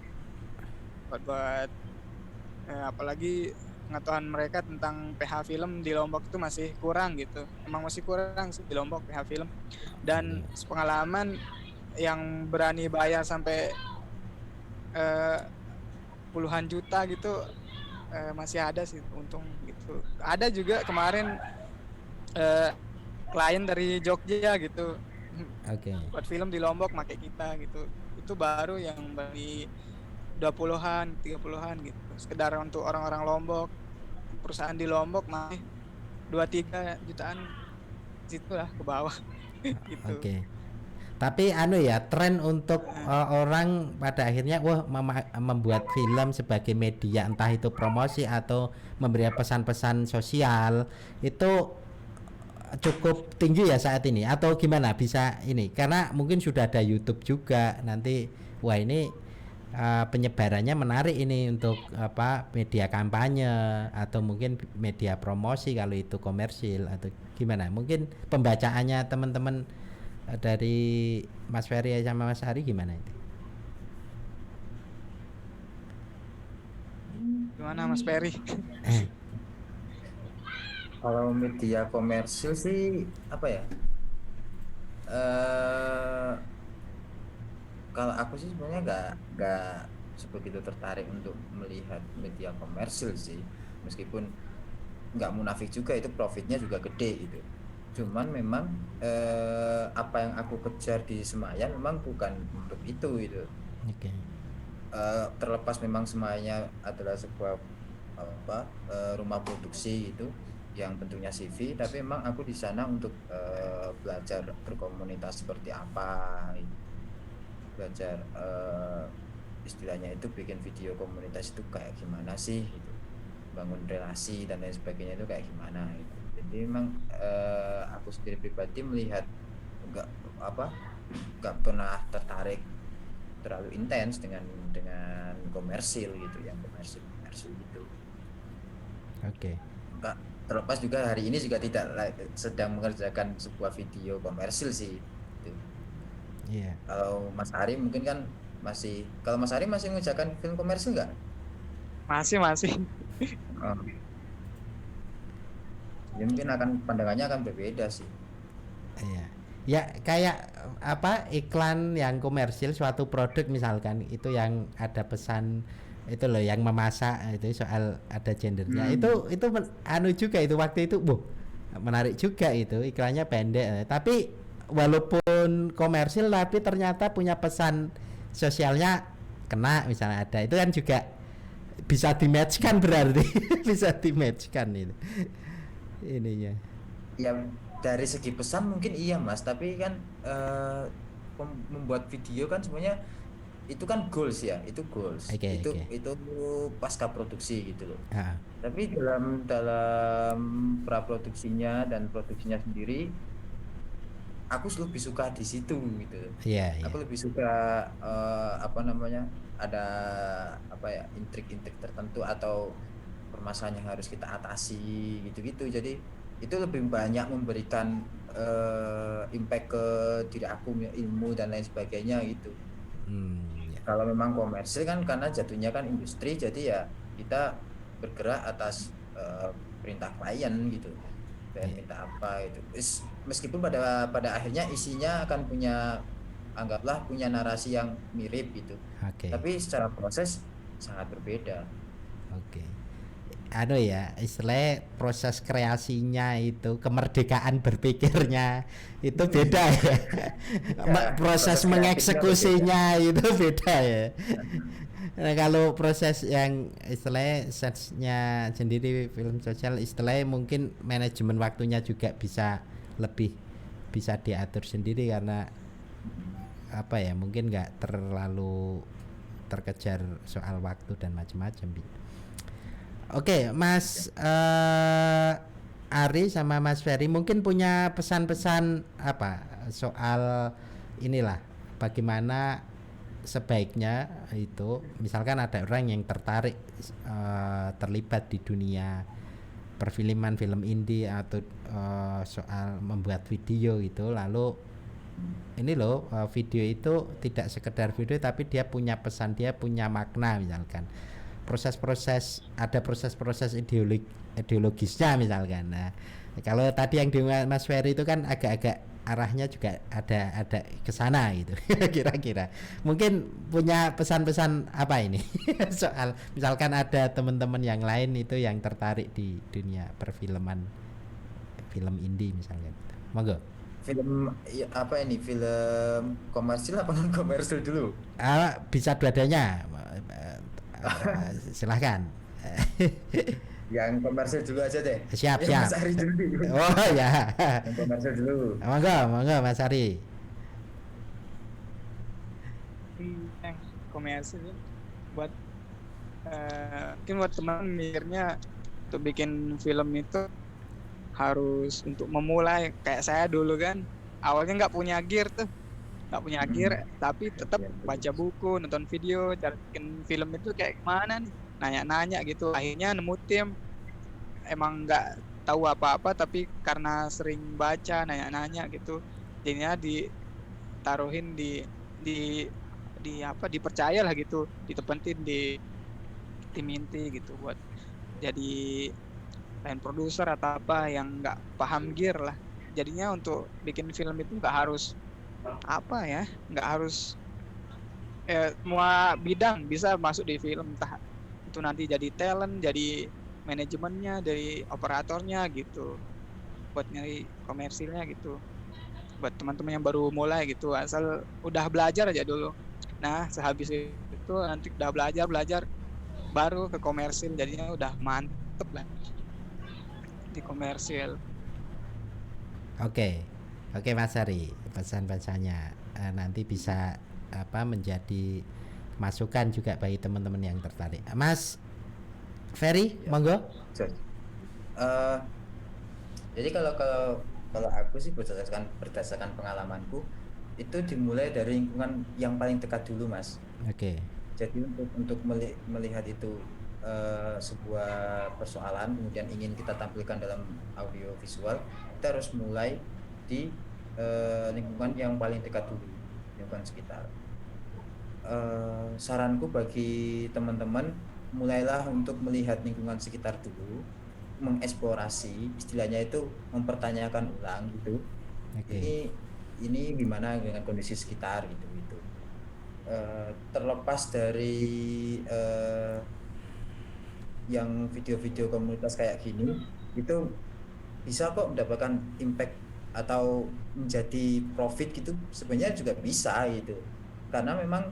apalagi pengetahuan mereka tentang PH film di Lombok itu masih kurang gitu. Emang masih kurang sih di Lombok PH film. Dan pengalaman yang berani bayar sampai puluhan juta gitu masih ada sih, untung gitu. Ada juga kemarin klien dari Jogja gitu. Oke. Buat film di Lombok pakai kita gitu. Itu baru yang beli 20-an, 30-an gitu. Sekedar untuk orang-orang Lombok. Perusahaan di Lombok mah 2-3 jutaan situlah ke bawah. Gitu. Oke. Tapi tren untuk orang pada akhirnya membuat film sebagai media, entah itu promosi atau memberi pesan-pesan sosial, itu cukup tinggi ya saat ini, atau gimana bisa ini? Karena mungkin sudah ada YouTube juga, nanti wah ini penyebarannya menarik ini untuk media kampanye atau mungkin media promosi kalau itu komersil atau gimana? Mungkin pembacaannya teman-teman dari Mas Ferry sama Mas Ari gimana itu? Gimana Mas Ferry? Kalau media komersil sih apa ya? Kalau aku sih sebenarnya nggak sebegitu tertarik untuk melihat media komersil sih, meskipun nggak munafik juga itu profitnya juga gede itu. Cuman memang apa yang aku kejar di Semayang memang bukan untuk itu. Oke. Terlepas memang Semayang adalah sebuah rumah produksi itu yang bentuknya CV, tapi memang aku di sana untuk belajar berkomunitas seperti apa, belajar istilahnya itu bikin video komunitas itu kayak gimana sih gitu, bangun relasi dan lain sebagainya itu kayak gimana gitu. Jadi memang aku sendiri pribadi melihat nggak pernah tertarik terlalu intens dengan komersil gitu, yang komersil gitu. Oke. Nggak, terlepas juga hari ini juga tidak sedang mengerjakan sebuah video komersil sih. Iya. Kalau Mas Ari mungkin kan masih, kalau Mas Ari masih mengerjakan film komersil nggak? Masih. Oh. Ya mungkin pandangannya akan berbeda sih. Iya. Ya kayak iklan yang komersil suatu produk misalkan itu yang ada pesan itu loh yang memasak itu soal ada gendernya. Itu juga itu waktu itu menarik juga itu iklannya pendek tapi walaupun komersil tapi ternyata punya pesan sosialnya kena misalnya ada, itu kan juga bisa di-matchkan berarti bisa di-matchkan itu ininya. Ya dari segi pesan mungkin iya Mas, tapi kan membuat video kan semuanya itu kan goals ya, itu goals. Itu pasca produksi gitu loh. Tapi dalam pra produksinya dan produksinya sendiri aku lebih suka di situ gitu. Aku lebih suka ada intrik-intrik tertentu atau permasalahan yang harus kita atasi gitu-gitu. Jadi itu lebih banyak memberikan impact ke diri aku, ilmu dan lain sebagainya gitu. Kalau memang komersil kan karena jatuhnya kan industri, jadi ya kita bergerak atas perintah klien gitu. Dan minta apa itu, meskipun pada akhirnya isinya akan anggaplah punya narasi yang mirip gitu, tapi secara proses sangat berbeda. Istilah proses kreasinya itu, kemerdekaan berpikirnya itu beda ya. Proses mengeksekusinya itu beda ya. Nah, kalau proses yang istilahnya sensenya sendiri film sosial istilahnya mungkin manajemen waktunya juga bisa diatur sendiri karena mungkin nggak terlalu terkejar soal waktu dan macam-macam. Oke, Mas Ari sama Mas Ferry mungkin punya pesan-pesan soal inilah bagaimana sebaiknya itu misalkan ada orang yang tertarik terlibat di dunia perfilman, film indie atau soal membuat video gitu, lalu ini loh video itu tidak sekedar video tapi dia punya pesan, dia punya makna misalkan. Ada proses ideologisnya misalkan. Nah, kalau tadi yang di Mas Ferry itu kan agak-agak arahnya juga ada ke sana gitu. Kira-kira mungkin punya pesan-pesan apa ini soal misalkan ada teman-teman yang lain itu yang tertarik di dunia perfilman, film indie misalnya. Monggo. Film film komersil apa non komersil dulu? Bisa dua-duanya. Silahkan. Yang komersil dulu aja deh. Siap. Mas Ari dulu. Oh ya. Yang komersil dulu. Monggo Mas Ari. Yang komersil buat mungkin buat teman mikirnya untuk bikin film itu harus untuk memulai kayak saya dulu kan awalnya nggak punya gear tuh, nggak punya akhir, tapi tetap baca buku, nonton video, cara bikin film itu kayak gimana nih, nanya-nanya gitu. Akhirnya nemu tim, emang nggak tahu apa-apa, tapi karena sering baca, nanya-nanya gitu, jadinya ditaruhin di apa, dipercaya lah gitu, ditepentin di tim inti gitu buat jadi line produser atau apa yang nggak paham gear lah. Jadinya untuk bikin film itu nggak harus apa ya, nggak harus semua bidang bisa masuk di film, entah itu nanti jadi talent, jadi manajemennya, dari operatornya gitu, buat nyari komersilnya gitu, buat teman-teman yang baru mulai gitu, asal udah belajar aja dulu. Nah sehabis itu nanti udah belajar baru ke komersil, jadinya udah mantep lah di komersil. Oke, Mas Hari, pesan-pesannya nanti bisa menjadi masukan juga bagi teman-teman yang tertarik. Mas Ferry, monggo. Jadi kalau aku sih berdasarkan pengalamanku itu dimulai dari lingkungan yang paling dekat dulu, Mas. Oke. Jadi untuk melihat itu sebuah persoalan kemudian ingin kita tampilkan dalam audio visual, kita harus mulai di lingkungan yang paling dekat dulu, lingkungan sekitar. Saranku bagi teman-teman, mulailah untuk melihat lingkungan sekitar dulu, mengeksplorasi, istilahnya itu mempertanyakan ulang gitu. Ini gimana dengan kondisi sekitar gitu. Terlepas dari yang video-video komunitas kayak gini, itu bisa kok mendapatkan impact atau menjadi profit gitu, sebenarnya juga bisa gitu. Karena memang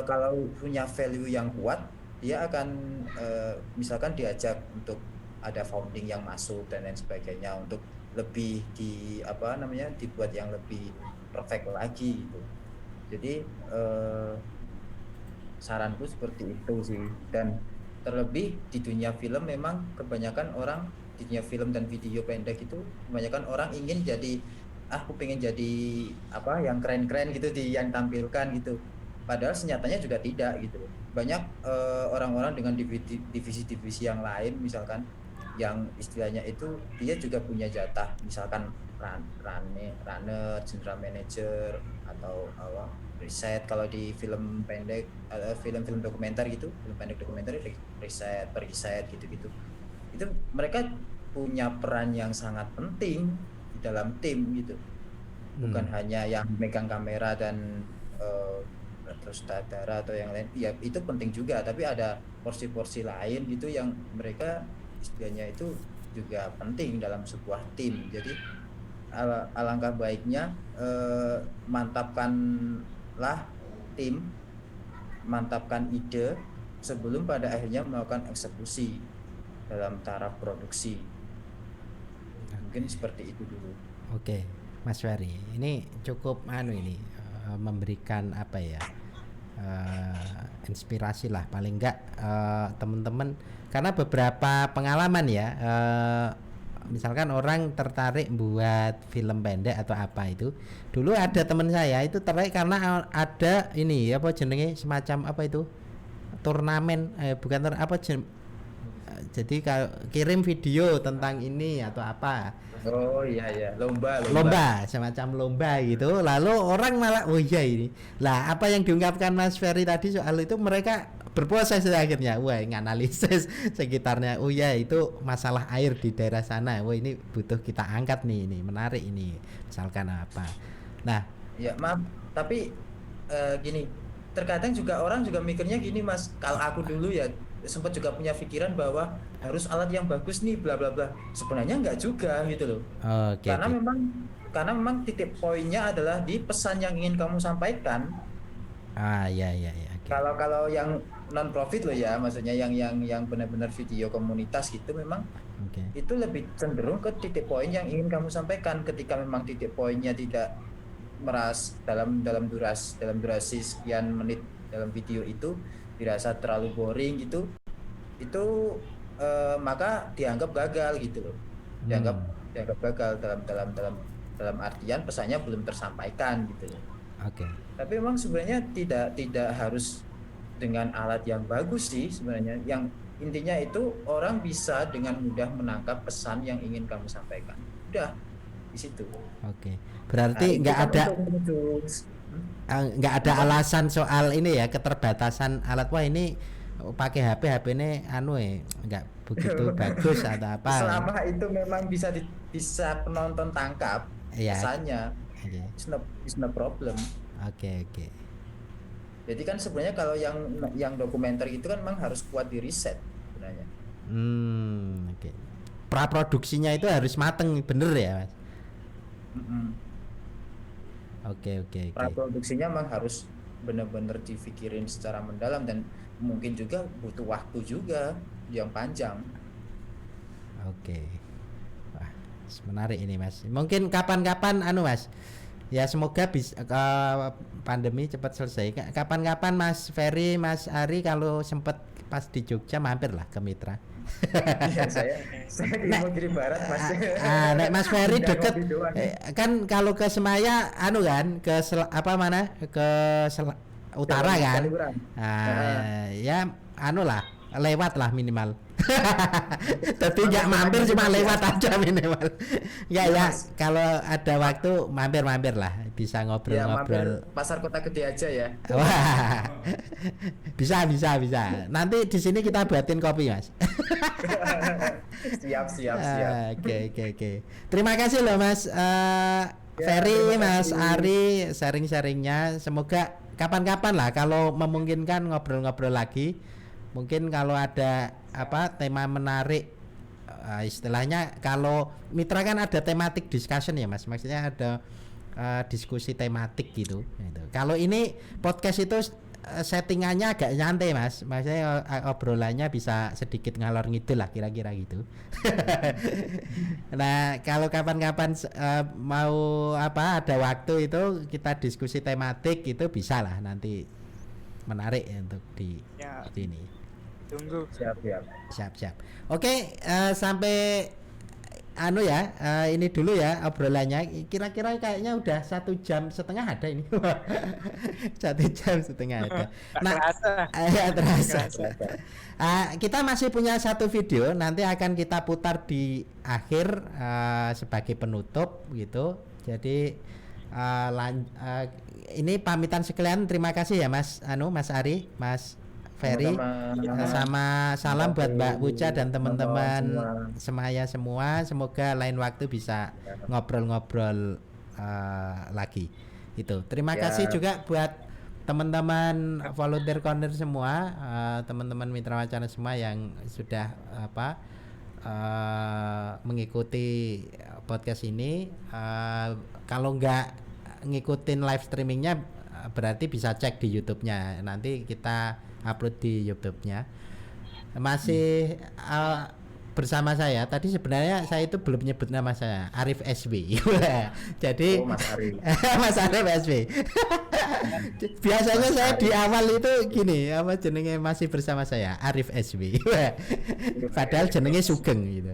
kalau punya value yang kuat, dia akan misalkan diajak untuk ada founding yang masuk dan lain sebagainya, untuk lebih dibuat yang lebih perfect lagi gitu. Jadi saranku seperti itu sih. Dan terlebih di dunia film, memang kebanyakan orang di dunia film dan video pendek itu kebanyakan orang ingin jadi aku pengen jadi yang keren-keren gitu yang tampilkan gitu, padahal senyatanya juga tidak gitu. Banyak orang-orang dengan divisi-divisi yang lain, misalkan yang istilahnya itu dia juga punya jatah, misalkan runner, general manager, atau riset. Kalau di film pendek, film-film dokumenter gitu, film pendek dokumenter, riset gitu-gitu, itu mereka punya peran yang sangat penting di dalam tim gitu. Bukan hanya yang megang kamera dan terus sutradara atau yang lain, ya itu penting juga, tapi ada porsi-porsi lain gitu yang mereka istilahnya itu juga penting dalam sebuah tim. Jadi alangkah baiknya mantapkanlah tim, mantapkan ide sebelum pada akhirnya melakukan eksekusi dalam taraf produksi. Mungkin seperti itu dulu. Oke, Mas Ferry, ini cukup memberikan inspirasi lah, paling enggak teman-teman, karena beberapa pengalaman ya, misalkan orang tertarik buat film pendek atau apa itu. Dulu ada teman saya itu tertarik karena ada jenenge semacam turnamen, jadi kirim video tentang ini atau apa. Oh iya, lomba semacam lomba gitu. Lalu orang malah ini lah, apa yang diungkapkan Mas Ferry tadi soal itu, mereka berproses akhirnya nganalisis sekitarnya. Itu masalah air di daerah sana, ini butuh kita angkat nih, ini menarik ini, misalkan apa. Nah ya maaf, tapi gini, terkadang juga orang juga mikirnya gini, Mas. Kalau aku dulu ya sempat juga punya pikiran bahwa harus alat yang bagus nih, bla bla bla. Sebenarnya enggak juga gitu loh. Karena memang titik poinnya adalah di pesan yang ingin kamu sampaikan. Iya. Kalau yang non profit loh ya, maksudnya yang benar-benar video komunitas gitu, memang itu lebih cenderung ke titik poin yang ingin kamu sampaikan. Ketika memang titik poinnya tidak dalam durasi sekian menit dalam video itu dirasa terlalu boring gitu, itu maka dianggap gagal gitu loh. Dianggap gagal dalam artian pesannya belum tersampaikan gitu loh. Oke. Tapi memang sebenarnya tidak harus dengan alat yang bagus sih sebenarnya. Yang intinya itu orang bisa dengan mudah menangkap pesan yang ingin kamu sampaikan. Udah di situ. Oke. Nah, Berarti itu nggak kan ada untuk nggak ada alasan soal ini ya, keterbatasan alat. Wah ini pakai HP ini nggak begitu bagus atau apa. selama itu memang bisa penonton tangkap Iya. pesannya, Oke. it's no problem. Oke. Jadi kan sebenarnya kalau yang dokumenter itu kan memang harus kuat di riset sebenarnya. Oke. Praproduksinya itu harus mateng, bener ya, Mas? Mm-mm. Oke. Praproduksinya memang harus benar-benar dipikirin secara mendalam dan mungkin juga butuh waktu juga yang panjang. Oke. Wah, menarik ini, Mas. Mungkin kapan-kapan Mas. Ya semoga pandemi cepat selesai. Kapan-kapan Mas Ferry, Mas Ari kalau sempat pas di Jogja mampir lah ke Mitra. Iya, saya mau kirim barat Mas. Nek Mas Ferry Udah deket ngopi doang. kan kalau ke Semaya kan ke utara kan. Kaliurang. Ya lah lewat lah minimal. Tapi nggak mampir, cuma lewat aja minimal. Ya kalau ada waktu mampir lah, bisa Ya, ngobrol-ngobrol. mampir pasar kota gede aja ya. Wah, bisa. Nanti di sini kita buatin kopi, Mas. Siap. Oke. Terima kasih loh, Mas Ferry, terima Mas kasih. Ari, sharing-sharingnya. Semoga kapan-kapan lah kalau memungkinkan ngobrol-ngobrol lagi. Mungkin kalau ada tema menarik, istilahnya kalau Mitra kan ada thematic discussion ya, Mas. Maksudnya ada diskusi tematik gitu. Kalau ini podcast itu settingannya agak nyantai, Mas. Maksudnya obrolannya bisa sedikit ngalor ngidul lah, kira-kira gitu. Nah, kalau kapan-kapan mau ada waktu itu kita diskusi tematik itu bisa lah, nanti menarik untuk di sini. Tunggu. Siap. Oke, sampai ini dulu ya obrolannya. Kira-kira kayaknya udah 1,5 jam ada ini. 1,5 jam ada. Nah, terasa. Kita masih punya satu video, nanti akan kita putar di akhir sebagai penutup gitu. Jadi ini pamitan sekalian. Terima kasih ya Mas Mas Ari, Mas Ferry, sama salam buat Mbak Buca dan teman-teman Semaya semua. Semoga lain waktu bisa ngobrol-ngobrol lagi. Itu. Terima kasih juga buat teman-teman volunteer corner semua, teman-teman Mitra Wacana semua yang sudah mengikuti podcast ini. Kalau nggak ngikutin live streamingnya, berarti bisa cek di YouTube-nya. Nanti kita upload di YouTube-nya. Masih bersama saya. Tadi sebenarnya saya itu belum nyebut nama saya, Arif SB. Jadi Mas Ari. Mas Arif SB. Biasanya saya di awal itu gini, jenenge masih bersama saya, Arif SB. Padahal jenenge Sugeng gitu.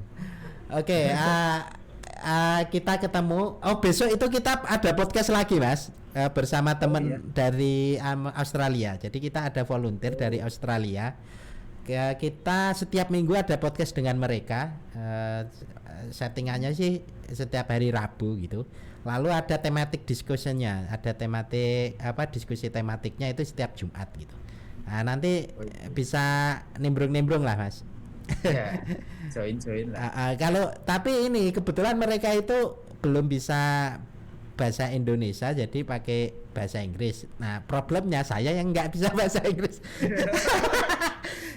Oke, kita ketemu. Besok itu kita ada podcast lagi, Mas. Bersama teman dari Australia. Jadi kita ada volunteer dari Australia. Kita setiap minggu ada podcast dengan mereka. Settingannya sih setiap hari Rabu gitu. Lalu ada tematik discussionnya, ada tematik diskusi tematiknya itu setiap Jumat gitu. Nah, nanti bisa nimbrung-nimbrung lah, Mas. Ya, join lah. Tapi ini kebetulan mereka itu belum bisa bahasa Indonesia, jadi pakai bahasa Inggris. Nah, problemnya saya yang nggak bisa bahasa Inggris.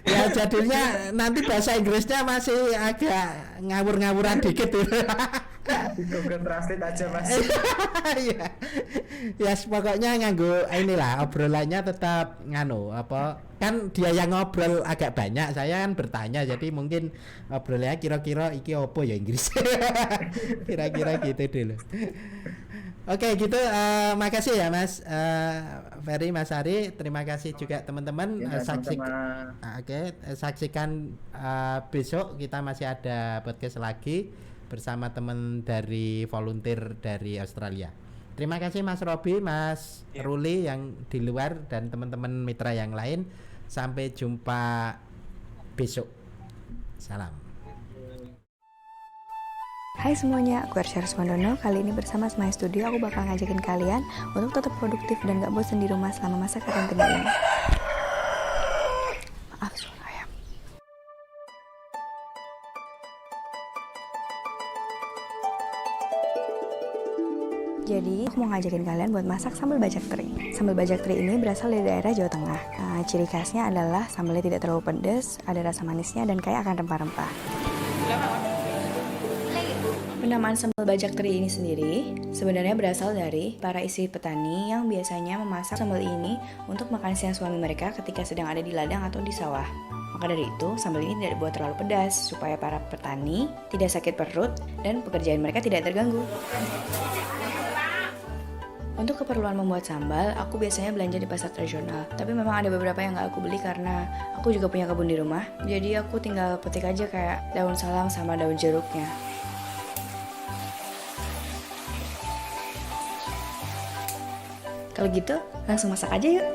Ya jadinya nanti bahasa Inggrisnya masih agak ngawur-ngawuran dikit gitu. Di Google Translate aja Mas. Ya pokoknya nganggo inilah, obrolannya tetap kan dia yang ngobrol agak banyak, saya kan bertanya, jadi mungkin obrolannya kira-kira iki opo ya Inggris. Kira-kira gitu dulu. Oke gitu, makasih ya Mas Ferry, Mas Ari, terima kasih juga teman-teman. Saksikan besok kita masih ada podcast lagi bersama teman dari volunteer dari Australia. Terima kasih Mas Robi, Mas Ruli yang di luar dan teman-teman mitra yang lain. Sampai jumpa besok. Salam. Hai semuanya, aku Arsya Rusmandono. Kali ini bersama Smile Studio aku bakal ngajakin kalian untuk tetap produktif dan gak bosan di rumah selama masa karantina ini. Maaf suara ayam. Jadi, aku mau ngajakin kalian buat masak sambal bajak teri. Sambal bajak teri ini berasal dari daerah Jawa Tengah. Nah, ciri khasnya adalah sambalnya tidak terlalu pedas, ada rasa manisnya, dan kaya akan rempah-rempah. Penamaan sambal bajak teri ini sendiri sebenarnya berasal dari para istri petani yang biasanya memasak sambal ini untuk makan siang suami mereka ketika sedang ada di ladang atau di sawah. Maka dari itu, sambal ini tidak dibuat terlalu pedas supaya para petani tidak sakit perut dan pekerjaan mereka tidak terganggu. Untuk keperluan membuat sambal, aku biasanya belanja di pasar tradisional. Tapi memang ada beberapa yang gak aku beli karena aku juga punya kebun di rumah. Jadi aku tinggal petik aja kayak daun salam sama daun jeruknya. Kalau gitu, langsung masak aja yuk.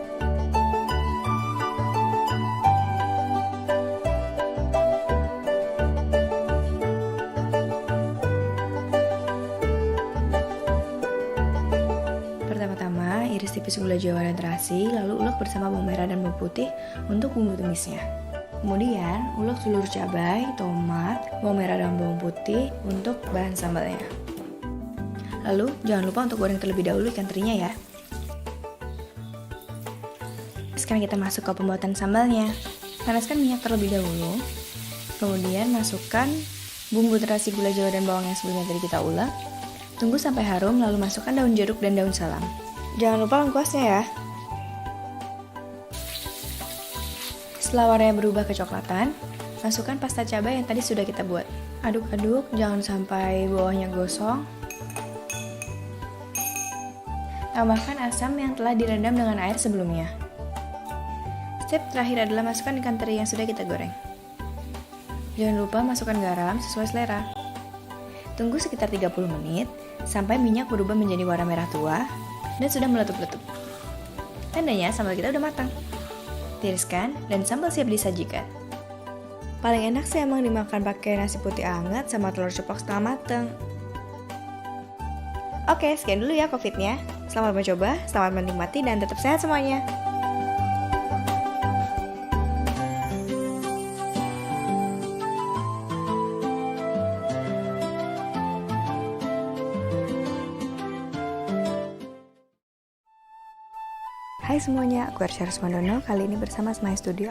Pertama-tama, iris tipis gula jawa dan terasi, lalu ulek bersama bawang merah dan bawang putih untuk bumbu tumisnya. Kemudian, ulek seluruh cabai, tomat, bawang merah dan bawang putih untuk bahan sambalnya. Lalu, jangan lupa untuk goreng terlebih dahulu ikan terinya ya. Sekarang kita masuk ke pembuatan sambalnya. Panaskan minyak terlebih dahulu. Kemudian masukkan bumbu terasi gula jawa dan bawang yang sebelumnya tadi kita ulek. Tunggu sampai harum lalu masukkan daun jeruk dan daun salam. Jangan lupa lengkuasnya ya. Setelah warnanya berubah kecoklatan, masukkan pasta cabai yang tadi sudah kita buat. Aduk-aduk, jangan sampai bawahnya gosong. Tambahkan asam yang telah direndam dengan air sebelumnya. Step terakhir adalah masukkan ikan teri yang sudah kita goreng. Jangan lupa masukkan garam sesuai selera. Tunggu sekitar 30 menit sampai minyak berubah menjadi warna merah tua dan sudah meletup-letup. Tandanya sambal kita udah matang. Tiriskan dan sambal siap disajikan. Paling enak sih emang dimakan pakai nasi putih hangat sama telur ceplok setengah mateng. Oke, sekian dulu ya COVID-nya. Selamat mencoba, selamat menikmati, dan tetap sehat semuanya. Hai semuanya, aku Arsya Rusmandono. Kali ini bersama Smile Studio